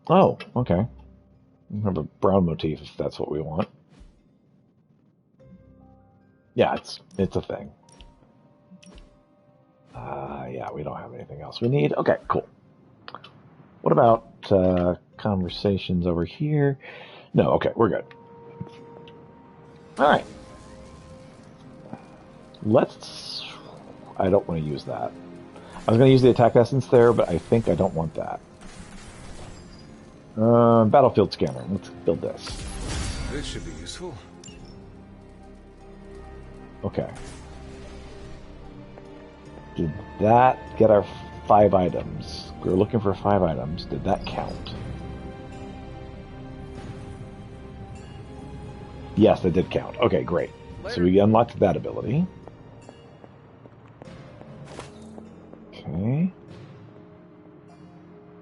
Oh, okay. We have a brown motif if that's what we want. Yeah, it's a thing. Yeah, we don't have anything else we need. Okay, cool. What about conversations over here? No, okay, we're good. All right. I don't want to use that. I was going to use the attack essence there, but I think I don't want that. Battlefield scanner. Let's build this. This should be useful. Okay. Did that get our 5 items? We were looking for 5 items. Did that count? Yes, that did count. Okay, great. So we unlocked that ability. Okay.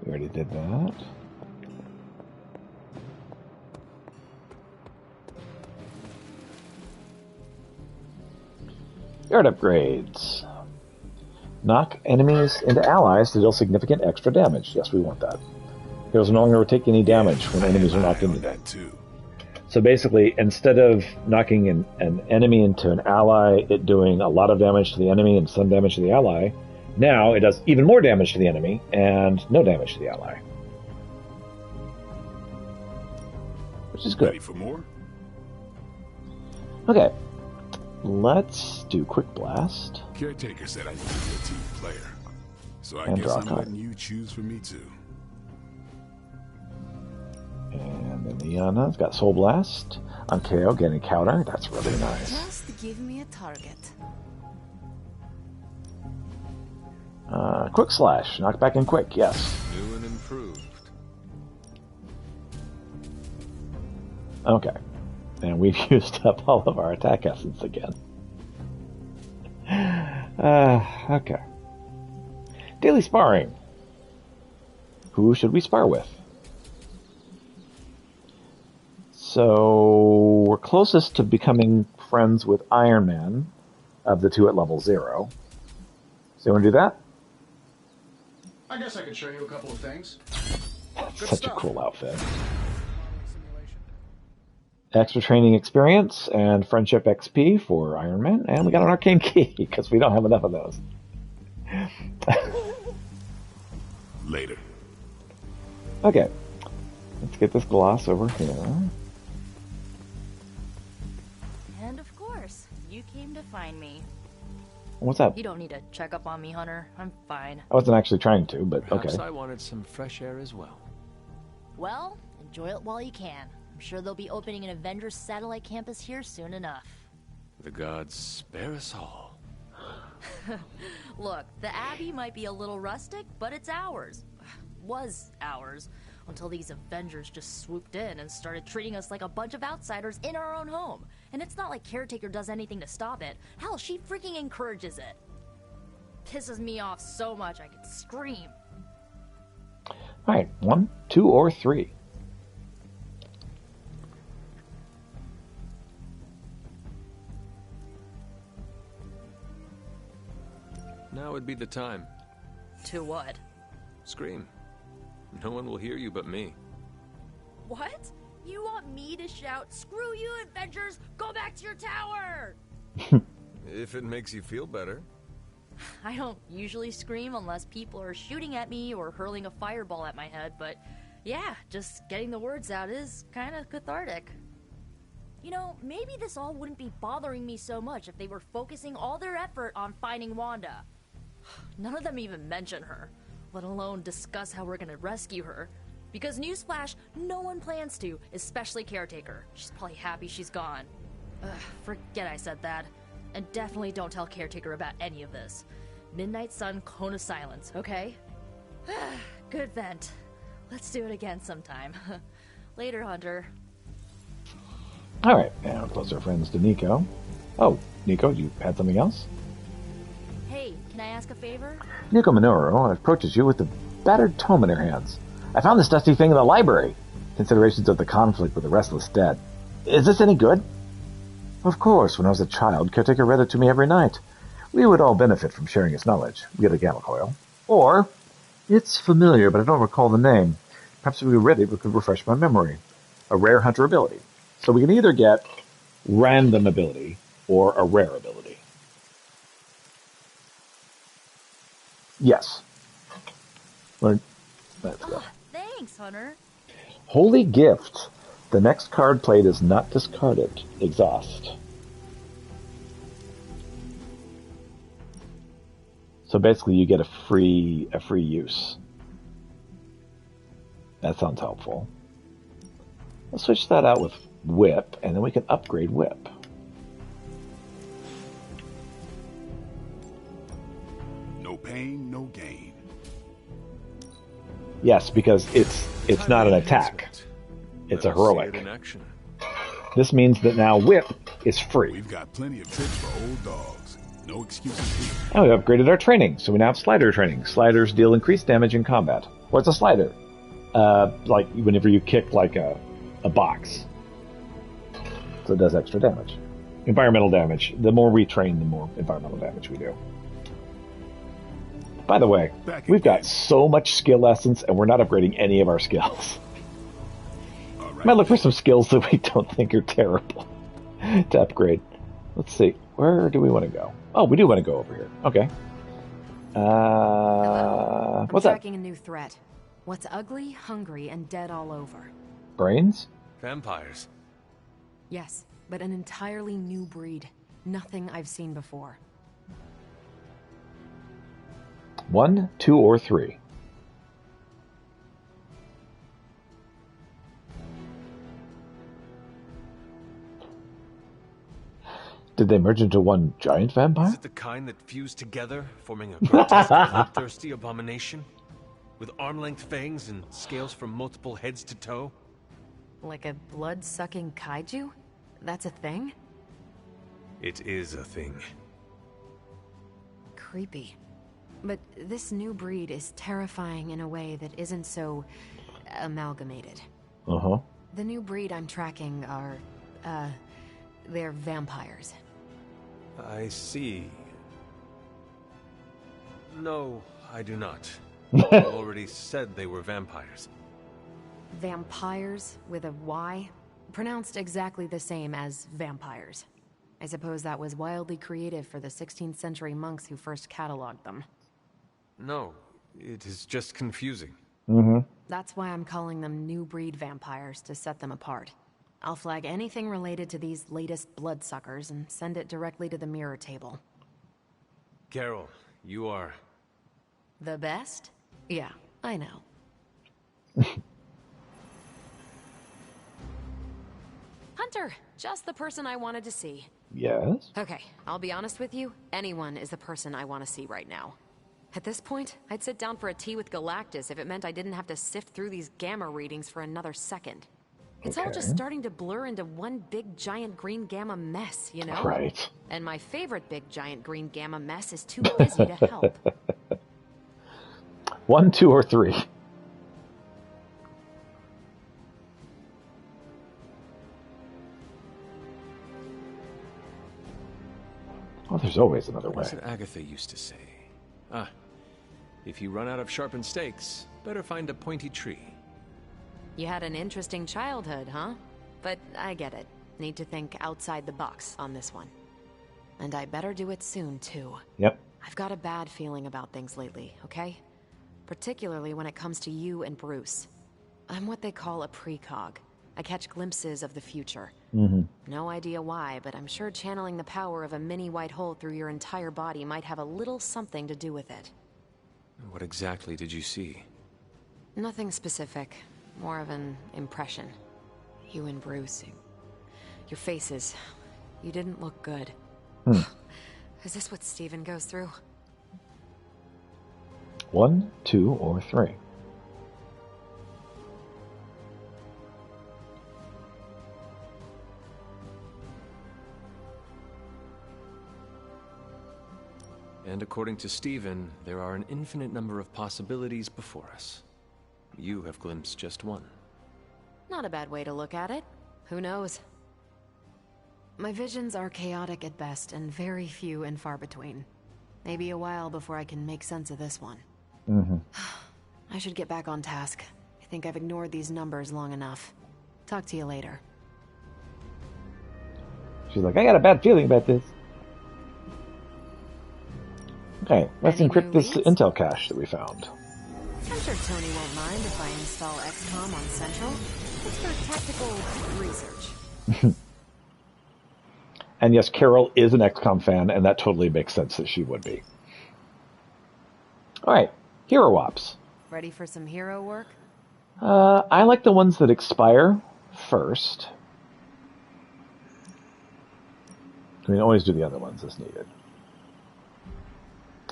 We already did that. Guard upgrades. Knock enemies into allies to deal significant extra damage. Yes, we want that. Heroes no longer take any damage when enemies are knocked into them. So basically, instead of knocking an enemy into an ally, it doing a lot of damage to the enemy and some damage to the ally, now it does even more damage to the enemy and no damage to the ally. Which is good. Ready for more? Okay. Let's do Quick Blast. Caretaker said I need to be a team player. So I And guess draw a I'm card. letting you choose for me too. And then Liana's got Soul Blast. On KO, getting counter. That's really nice. Just give me a target. Quick Slash. Knock back and quick, yes. New and improved. Okay. And we've used up all of our attack essence again. Okay. Daily sparring. Who should we spar with? So, we're closest to becoming friends with Iron Man of the two at level 0. So you want to do that? I guess I could show you a couple of things. Such a cool outfit. Extra training experience and friendship XP for Iron Man, and we got an arcane key because we don't have enough of those. Later. Okay. Let's get this gloss over here. And of course, you came to find me. What's up? You don't need to check up on me, Hunter. I'm fine. I wasn't actually trying to, but Perhaps okay. I wanted some fresh air as well. Well, enjoy it while you can. I'm sure they'll be opening an Avengers satellite campus here soon enough. The gods spare us all. Look, the Abbey might be a little rustic, but it's ours. Was ours. Until these Avengers just swooped in and started treating us like a bunch of outsiders in our own home. And it's not like Caretaker does anything to stop it. Hell, she freaking encourages it. Pisses me off so much I could scream. Alright, 1, 2, or 3. Now would be the time. To what? Scream. No one will hear you but me. What? You want me to shout, "Screw you, Avengers! Go back to your tower!" If it makes you feel better. I don't usually scream unless people are shooting at me or hurling a fireball at my head, but yeah, just getting the words out is kind of cathartic. You know, maybe this all wouldn't be bothering me so much if they were focusing all their effort on finding Wanda. None of them even mention her, let alone discuss how we're gonna rescue her. Because newsflash, no one plans to, especially Caretaker. She's probably happy she's gone. Forget I said that. And definitely don't tell Caretaker about any of this. Midnight Sun, Cone of Silence, okay? Good vent. Let's do it again sometime. Later, Hunter. Alright, now close our friends to Nico. Oh, Nico, you had something else? Hey, can I ask a favor? Nico Minoru approaches you with the battered tome in her hands. I found this dusty thing in the library. Considerations of the conflict with the restless dead. Is this any good? Of course, when I was a child, Caretaker read it to me every night. We would all benefit from sharing his knowledge. We get a gamma coil. Or, it's familiar, but I don't recall the name. Perhaps if we read it, we could refresh my memory. A rare hunter ability. So we can either get random ability or a rare ability. Yes. Let's go. Thanks, Hunter. Holy Gift. The next card played is not discarded. Exhaust. So basically you get a free use. That sounds helpful. Let's switch that out with Whip, and then we can upgrade Whip. No pain, no gain. Yes, because it's not an attack. It's a heroic. This means that now Whip is free. We've got plenty of tricks for old dogs. No excuses here. Oh, we upgraded our training, so we now have slider training. Sliders deal increased damage in combat. What's a slider? Like whenever you kick like a box. So it does extra damage. Environmental damage. The more we train, the more environmental damage we do. By the way, we've got so much skill essence, and we're not upgrading any of our skills. Right. Might look for some skills that we don't think are terrible to upgrade. Let's see. Where do we want to go? Oh, we do want to go over here. Okay. What's I'm that? tracking a new threat. What's ugly, hungry, and dead all over. Brains? Vampires. Yes, but an entirely new breed. Nothing I've seen before. 1, 2, or 3. Did they merge into one giant vampire? Is it the kind that fuse together, forming a grotesque, bloodthirsty abomination? With arm-length fangs and scales from multiple heads to toe? Like a blood-sucking kaiju? That's a thing? It is a thing. Creepy. But this new breed is terrifying in a way that isn't so amalgamated. Uh-huh. The new breed I'm tracking are, they're vampires. I see. No, I do not. You already said they were vampires. Vampires with a Y? Pronounced exactly the same as vampires. I suppose that was wildly creative for the 16th century monks who first cataloged them. No, it is just confusing. Mm-hmm. That's why I'm calling them new breed vampires, to set them apart. I'll flag anything related to these latest bloodsuckers and send it directly to the mirror table. Carol, you are... The best? Yeah, I know. Hunter, just the person I wanted to see. Yes? Okay, I'll be honest with you. Anyone is the person I want to see right now. At this point, I'd sit down for a tea with Galactus if it meant I didn't have to sift through these gamma readings for another second. It's all just starting to blur into one big giant green gamma mess, you know? Right. And my favorite big giant green gamma mess is too busy to help. 1, 2, or 3. Oh, there's always another way. What did Agatha used to say? If you run out of sharpened stakes, better find a pointy tree. You had an interesting childhood, huh? But I get it. Need to think outside the box on this one. And I better do it soon, too. Yep. I've got a bad feeling about things lately, okay? Particularly when it comes to you and Bruce. I'm what they call a precog. I catch glimpses of the future. No idea why, but I'm sure channeling the power of a mini white hole through your entire body might have a little something to do with it. What exactly did you see? Nothing specific. More of an impression. You and Bruce. Your faces. You didn't look good. Is this what Steven goes through? 1, 2, or 3. And according to Steven, there are an infinite number of possibilities before us. You have glimpsed just one. Not a bad way to look at it. Who knows? My visions are chaotic at best and very few and far between. Maybe a while before I can make sense of this one. I should get back on task. I think I've ignored these numbers long enough. Talk to you later. She's like, I got a bad feeling about this. Okay, let's encrypt this intel cache that we found. I'm sure Tony won't mind if I install XCOM on Central. It's for tactical research. And yes, Carol is an XCOM fan, and that totally makes sense that she would be. Alright, hero ops. Ready for some hero work? I like the ones that expire first. We can always do the other ones as needed.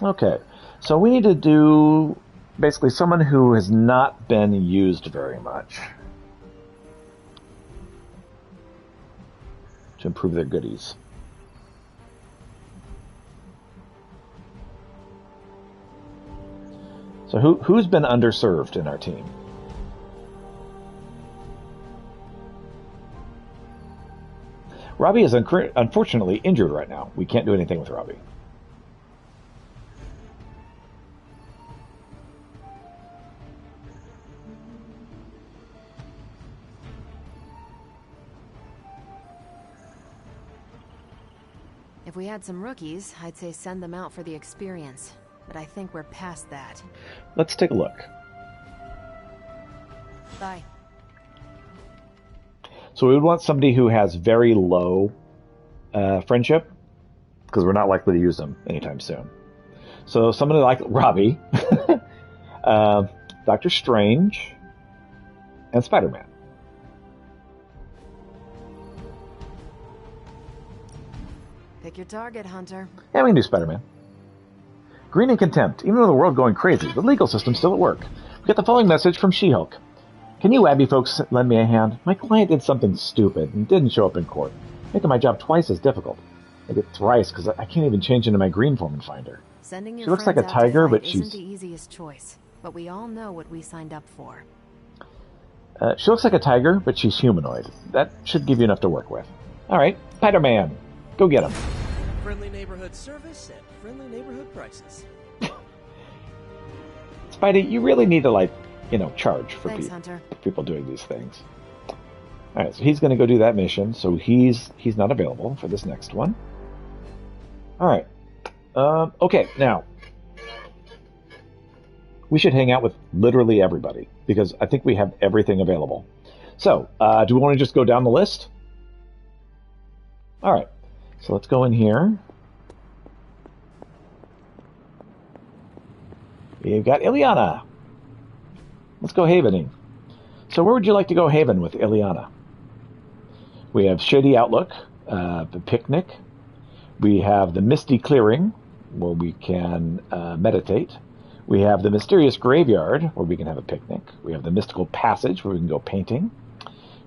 Okay, so we need to do basically someone who has not been used very much to improve their goodies. So who's been underserved in our team? Robbie is unfortunately injured right now. We can't do anything with Robbie. If we had some rookies, I'd say send them out for the experience. But I think we're past that. Let's take a look. Bye. So we would want somebody who has very low friendship, because we're not likely to use them anytime soon. So somebody like Robbie, Doctor Strange, and Spider-Man. Pick your target, Hunter. Yeah, we can do Spider-Man. Green and contempt. Even though the world going crazy, the legal system's still at work. We get the following message from She-Hulk. Can you Abby folks lend me a hand? My client did something stupid and didn't show up in court, making my job twice as difficult. Maybe thrice, because I can't even change into my green form and find her. Sending your She looks like friends a out to tiger, fight but isn't she's... the easiest choice, but we all know what we signed up for. She looks like a tiger, but she's humanoid. That should give you enough to work with. Alright, Spider-Man. Go get him. Friendly neighborhood service at friendly neighborhood prices. Spidey, you really need to, charge for Thanks, Hunter. people doing these things. Alright, so he's going to go do that mission, so he's not available for this next one. Alright. Okay, now. We should hang out with literally everybody. because I think we have everything available. So, do we want to just go down the list? All right. So let's go in here. We've got Ileana. Let's go havening. So where would you like to go haven with Ileana? We have Shady Outlook, the picnic. We have the Misty Clearing, where we can meditate. We have the Mysterious Graveyard, where we can have a picnic. We have the Mystical Passage, where we can go painting.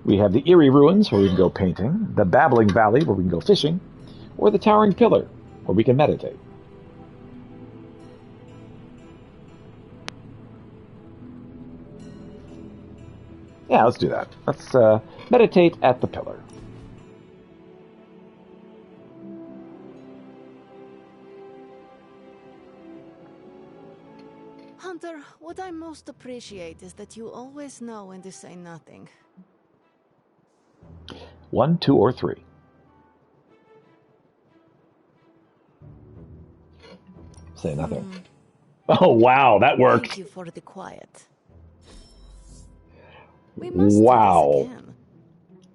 We have the Eerie Ruins, where we can go painting. The Babbling Valley, where we can go fishing. Or the Towering Pillar, where we can meditate. Yeah, let's do that. Let's meditate at the pillar. Hunter, what I most appreciate is that you always know when to say nothing. 1, 2, or 3. Say nothing. Oh, wow, that worked. Thank you for the quiet. Wow.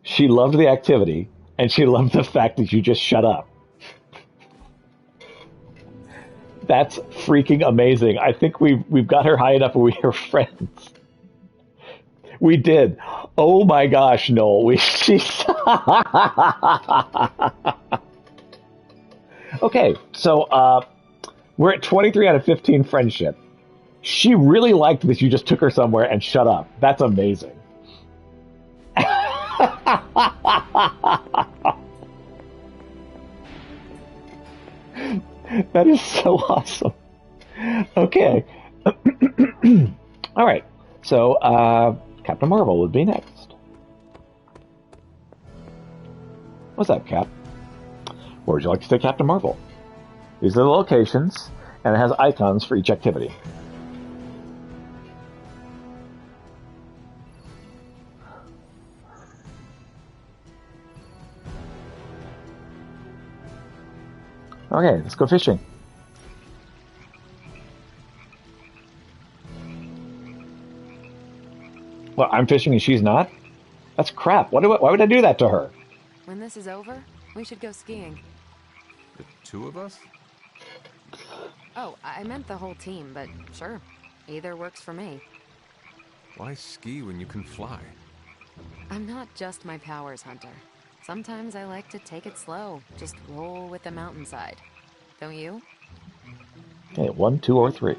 She loved the activity, and she loved the fact that you just shut up. That's freaking amazing. I think we've got her high enough where we are friends. We did. Oh my gosh, Noel. Okay, so we're at 23 out of 15 friendship. She really liked that you just took her somewhere and shut up. That's amazing. That is so awesome. Okay. All right. So, Captain Marvel would be next. What's up, Cap? Where would you like to take Captain Marvel? These are the locations, and it has icons for each activity. Okay, let's go fishing. Well, I'm fishing and she's not? That's crap. Why would I do that to her? When this is over, we should go skiing. The two of us? Oh, I meant the whole team, but sure. Either works for me. Why ski when you can fly? I'm not just my powers, Hunter. Sometimes I like to take it slow, just roll with the mountainside. Don't you? Okay, 1, 2, or 3.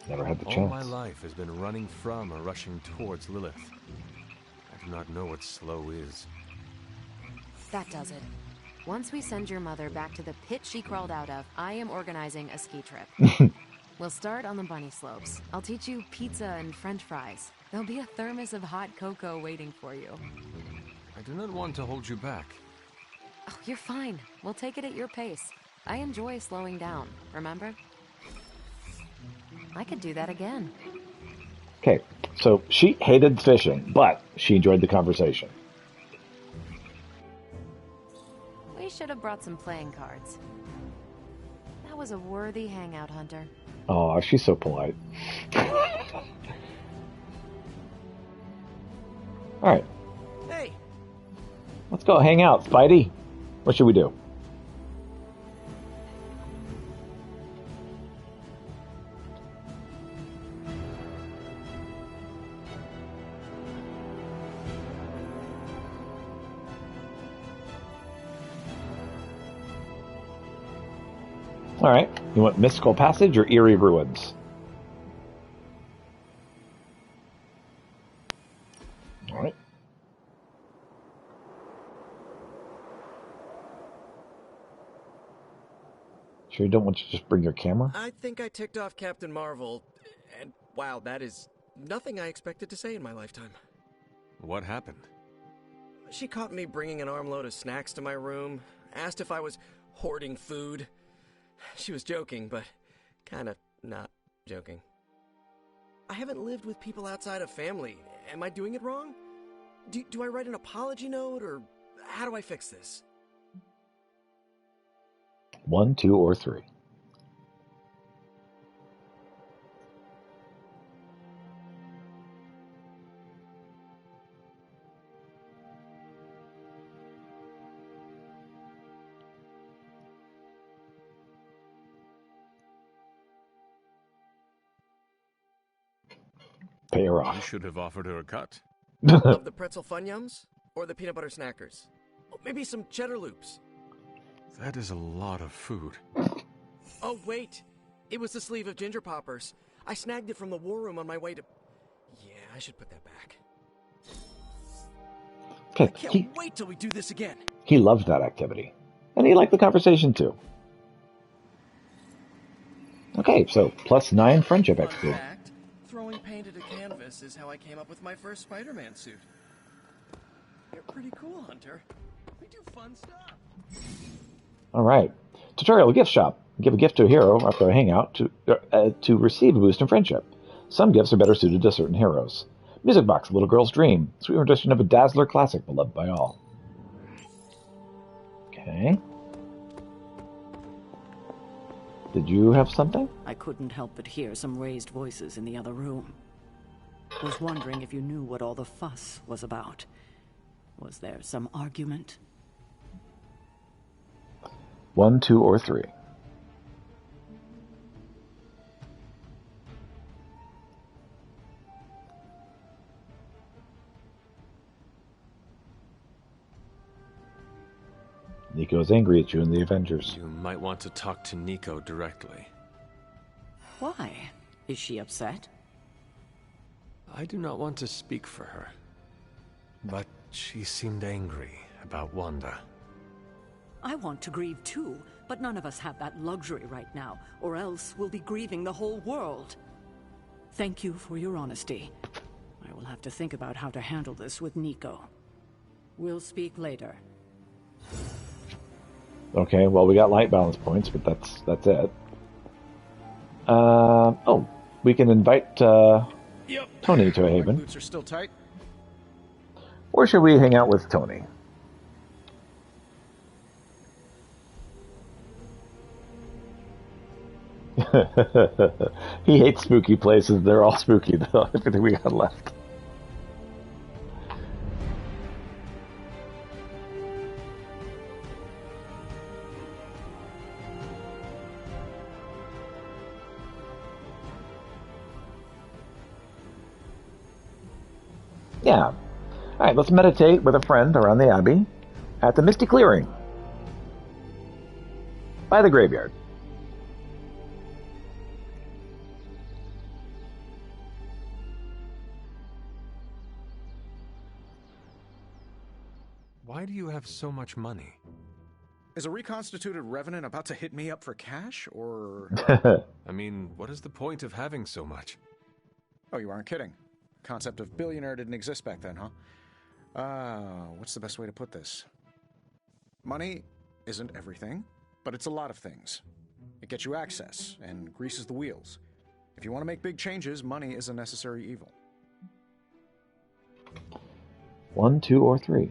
Never had the chance. All my life has been running from or rushing towards Lilith. I do not know what slow is. That does it. Once we send your mother back to the pit she crawled out of, I am organizing a ski trip. We'll start on the bunny slopes. I'll teach you pizza and french fries. There'll be a thermos of hot cocoa waiting for you. I do not want to hold you back. Oh, you're fine. We'll take it at your pace. I enjoy slowing down, remember? I could do that again. Okay, so she hated fishing, but she enjoyed the conversation. We should have brought some playing cards. That was a worthy hangout, Hunter. Oh, she's so polite. All right. Hey. Let's go hang out, Spidey. What should we do? All right. You want Mystical Passage or Eerie Ruins? All right. Sure you don't want to just bring your camera? I think I ticked off Captain Marvel, and wow, that is nothing I expected to say in my lifetime. What happened? She caught me bringing an armload of snacks to my room, asked if I was hoarding food. She was joking, but kind of not joking. I haven't lived with people outside of family. Am I doing it wrong? Do I write an apology note, or how do I fix this? 1, 2, or 3. Pay her You off. should have offered her a cut. Of the pretzel funyums? Or the peanut butter snackers? Oh, maybe some cheddar loops. That is a lot of food. Oh, wait. It was the sleeve of ginger poppers. I snagged it from the war room on my way to... Yeah, I should put that back. Okay, I can't wait till we do this again. He loved that activity. And he liked the conversation too. Okay, so +9 friendship Fun XP. fact, throwing paint at a canvas is how I came up with my first Spider-Man suit. You're pretty cool, Hunter. We do fun stuff. Alright. Tutorial gift shop. Give a gift to a hero after a hangout to receive a boost in friendship. Some gifts are better suited to certain heroes. Music box, Little Girl's Dream. Sweet rendition of a Dazzler classic beloved by all. Okay. Did you have something? I couldn't help but hear some raised voices in the other room. Was wondering if you knew what all the fuss was about. Was there some argument? 1, 2, or 3. Nico's angry at you and the Avengers. You might want to talk to Nico directly. Why? Is she upset? I do not want to speak for her. But she seemed angry about Wanda. I want to grieve too, but none of us have that luxury right now, or else we'll be grieving the whole world. Thank you for your honesty. I will have to think about how to handle this with Nico. We'll speak later. Okay, well, we got light balance points, but that's it. Oh, we can invite Tony to a haven. My boots are still tight. Or should we hang out with Tony? He hates spooky places. They're all spooky, though. Everything we got left. Yeah. Alright, let's meditate with a friend around the Abbey at the Misty Clearing by the graveyard. Why do you have so much money? Is a reconstituted revenant about to hit me up for cash, or... I mean, what is the point of having so much? Oh, you aren't kidding. Concept of billionaire didn't exist back then, huh? What's the best way to put this? Money isn't everything, but it's a lot of things. It gets you access and greases the wheels. If you want to make big changes, money is a necessary evil. 1, 2, or 3.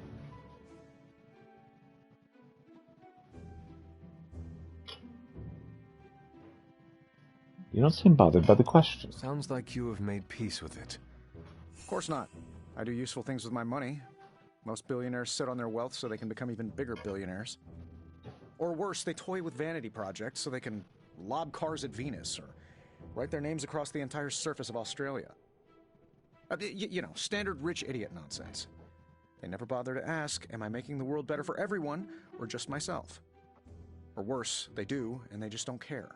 You don't seem bothered by the question. Sounds like you have made peace with it. Of course not. I do useful things with my money. Most billionaires sit on their wealth so they can become even bigger billionaires. Or worse, they toy with vanity projects so they can lob cars at Venus or write their names across the entire surface of Australia. You know, standard rich idiot nonsense. They never bother to ask, am I making the world better for everyone or just myself? Or worse, they do, and they just don't care.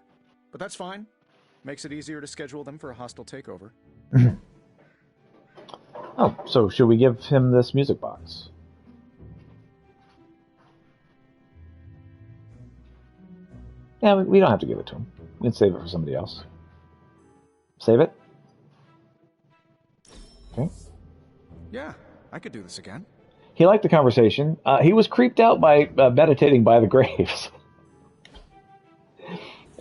But that's fine. Makes it easier to schedule them for a hostile takeover. Oh, so should we give him this music box? Yeah, we don't have to give it to him. We can save it for somebody else. Save it? Okay. Yeah, I could do this again. He liked the conversation. He was creeped out by meditating by the graves.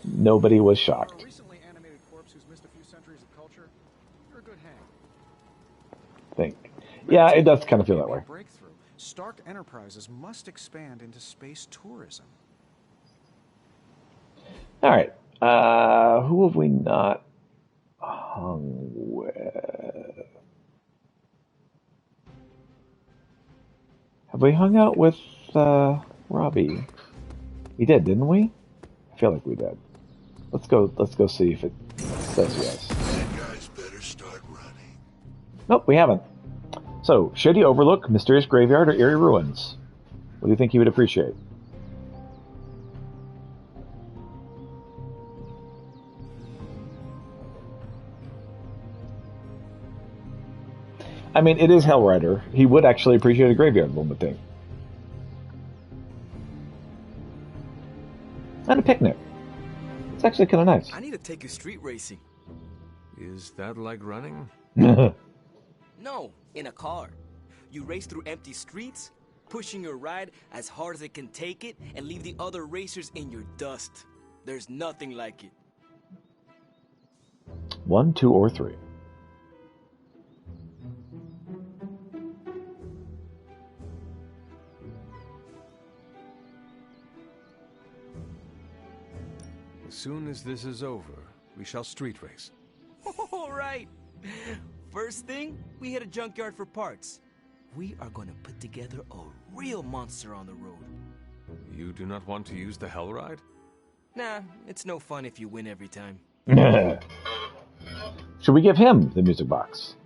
Nobody was shocked. Recently animated corpse who's missed a few centuries of culture. You're a good hang. Think. Yeah, it does kind of feel that way. Breakthrough. Stark Enterprises must expand into space tourism. All right. Who have we not hung with? Have we hung out with Robbie? We did, didn't we? I feel like we did. Let's go see if it says yes. You guys better start running. Nope, we haven't. So, Shady Overlook, Mysterious Graveyard, or Eerie Ruins? What do you think he would appreciate? I mean, it is Hellrider. He would actually appreciate a graveyard, one would think. And a picnic. It's actually kind of nice. I need to take you street racing. Is that like running? No, in a car. You race through empty streets, pushing your ride as hard as it can take it, and leave the other racers in your dust. There's nothing like it. 1, 2, or 3. As soon as this is over, we shall street race. All right. First thing, we hit a junkyard for parts. We are gonna put together a real monster on the road. You do not want to use the Hell Ride? Nah, it's no fun if you win every time. Should we give him the music box?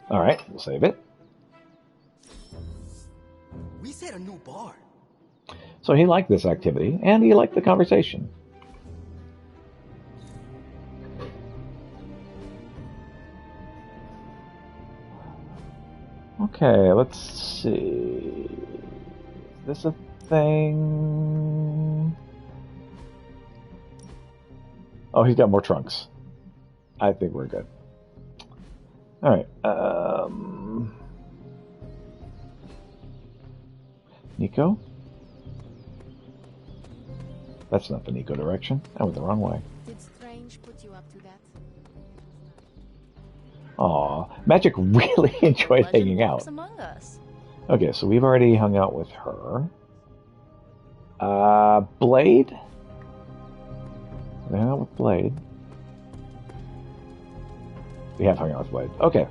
All right, we'll save it. We set a new bar. So he liked this activity, and he liked the conversation. Okay, let's see. Is this a thing? Oh, he's got more trunks. I think we're good. All right. Nico? That's not the Nico direction. I went the wrong way. Did Strange put you up to that? Aw, Magic really enjoyed hanging out. Among us. Okay, so we've already hung out with her. Blade? We hung out with Blade. We have hung out with Blade. Okay.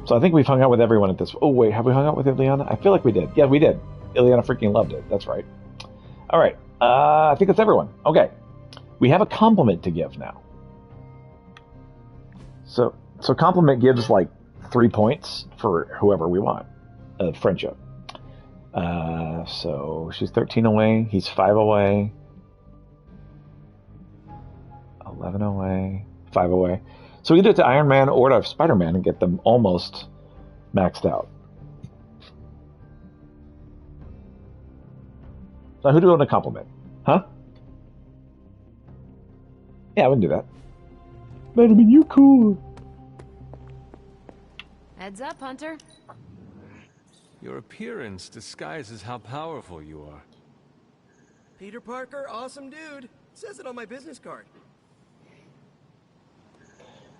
So I think we've hung out with everyone at this... Oh, wait, have we hung out with Ileana? I feel like we did. Yeah, we did. Ileana freaking loved it. That's right. All right. I think that's everyone. Okay. We have a compliment to give now. So compliment gives like 3 points for whoever we want of friendship. So she's 13 away. He's 5 away. 11 away. 5 away. So either to Iron Man or to Spider-Man and get them almost maxed out. So who do we want to compliment? Huh? Yeah, we can do that. Vitamin, you cool. Heads up, Hunter. Your appearance disguises how powerful you are. Peter Parker, awesome dude. It says it on my business card.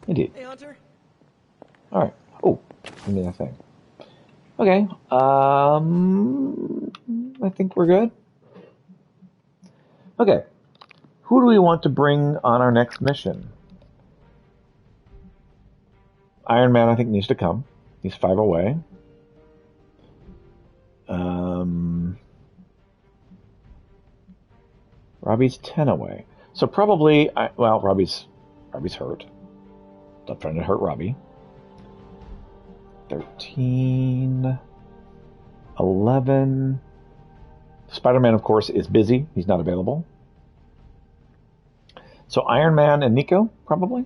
Indeed. Hey, Hunter. All right. Oh, give me that thing. Okay. I think we're good. Okay. Who do we want to bring on our next mission? Iron Man, I think, needs to come. He's 5 away. Robbie's 10 away. So probably, Robbie's hurt. Stop trying to hurt Robbie. 13, 11. Spider-Man, of course, is busy. He's not available. So Iron Man and Nico, probably.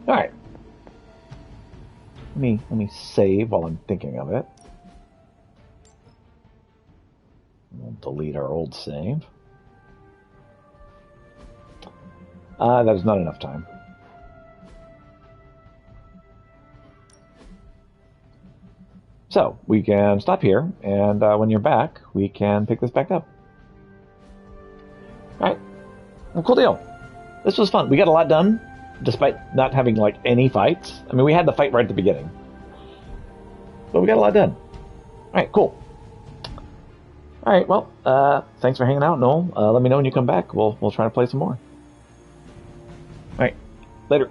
All right. Let me save while I'm thinking of it. We'll delete our old save. That is not enough time. So we can stop here, and when you're back, we can pick this back up. All right. Well, cool deal. This was fun. We got a lot done, despite not having like any fights. I mean, we had the fight right at the beginning. But we got a lot done. All right, cool. All right, well, thanks for hanging out, Noel. Let me know when you come back. We'll try to play some more. All right, later.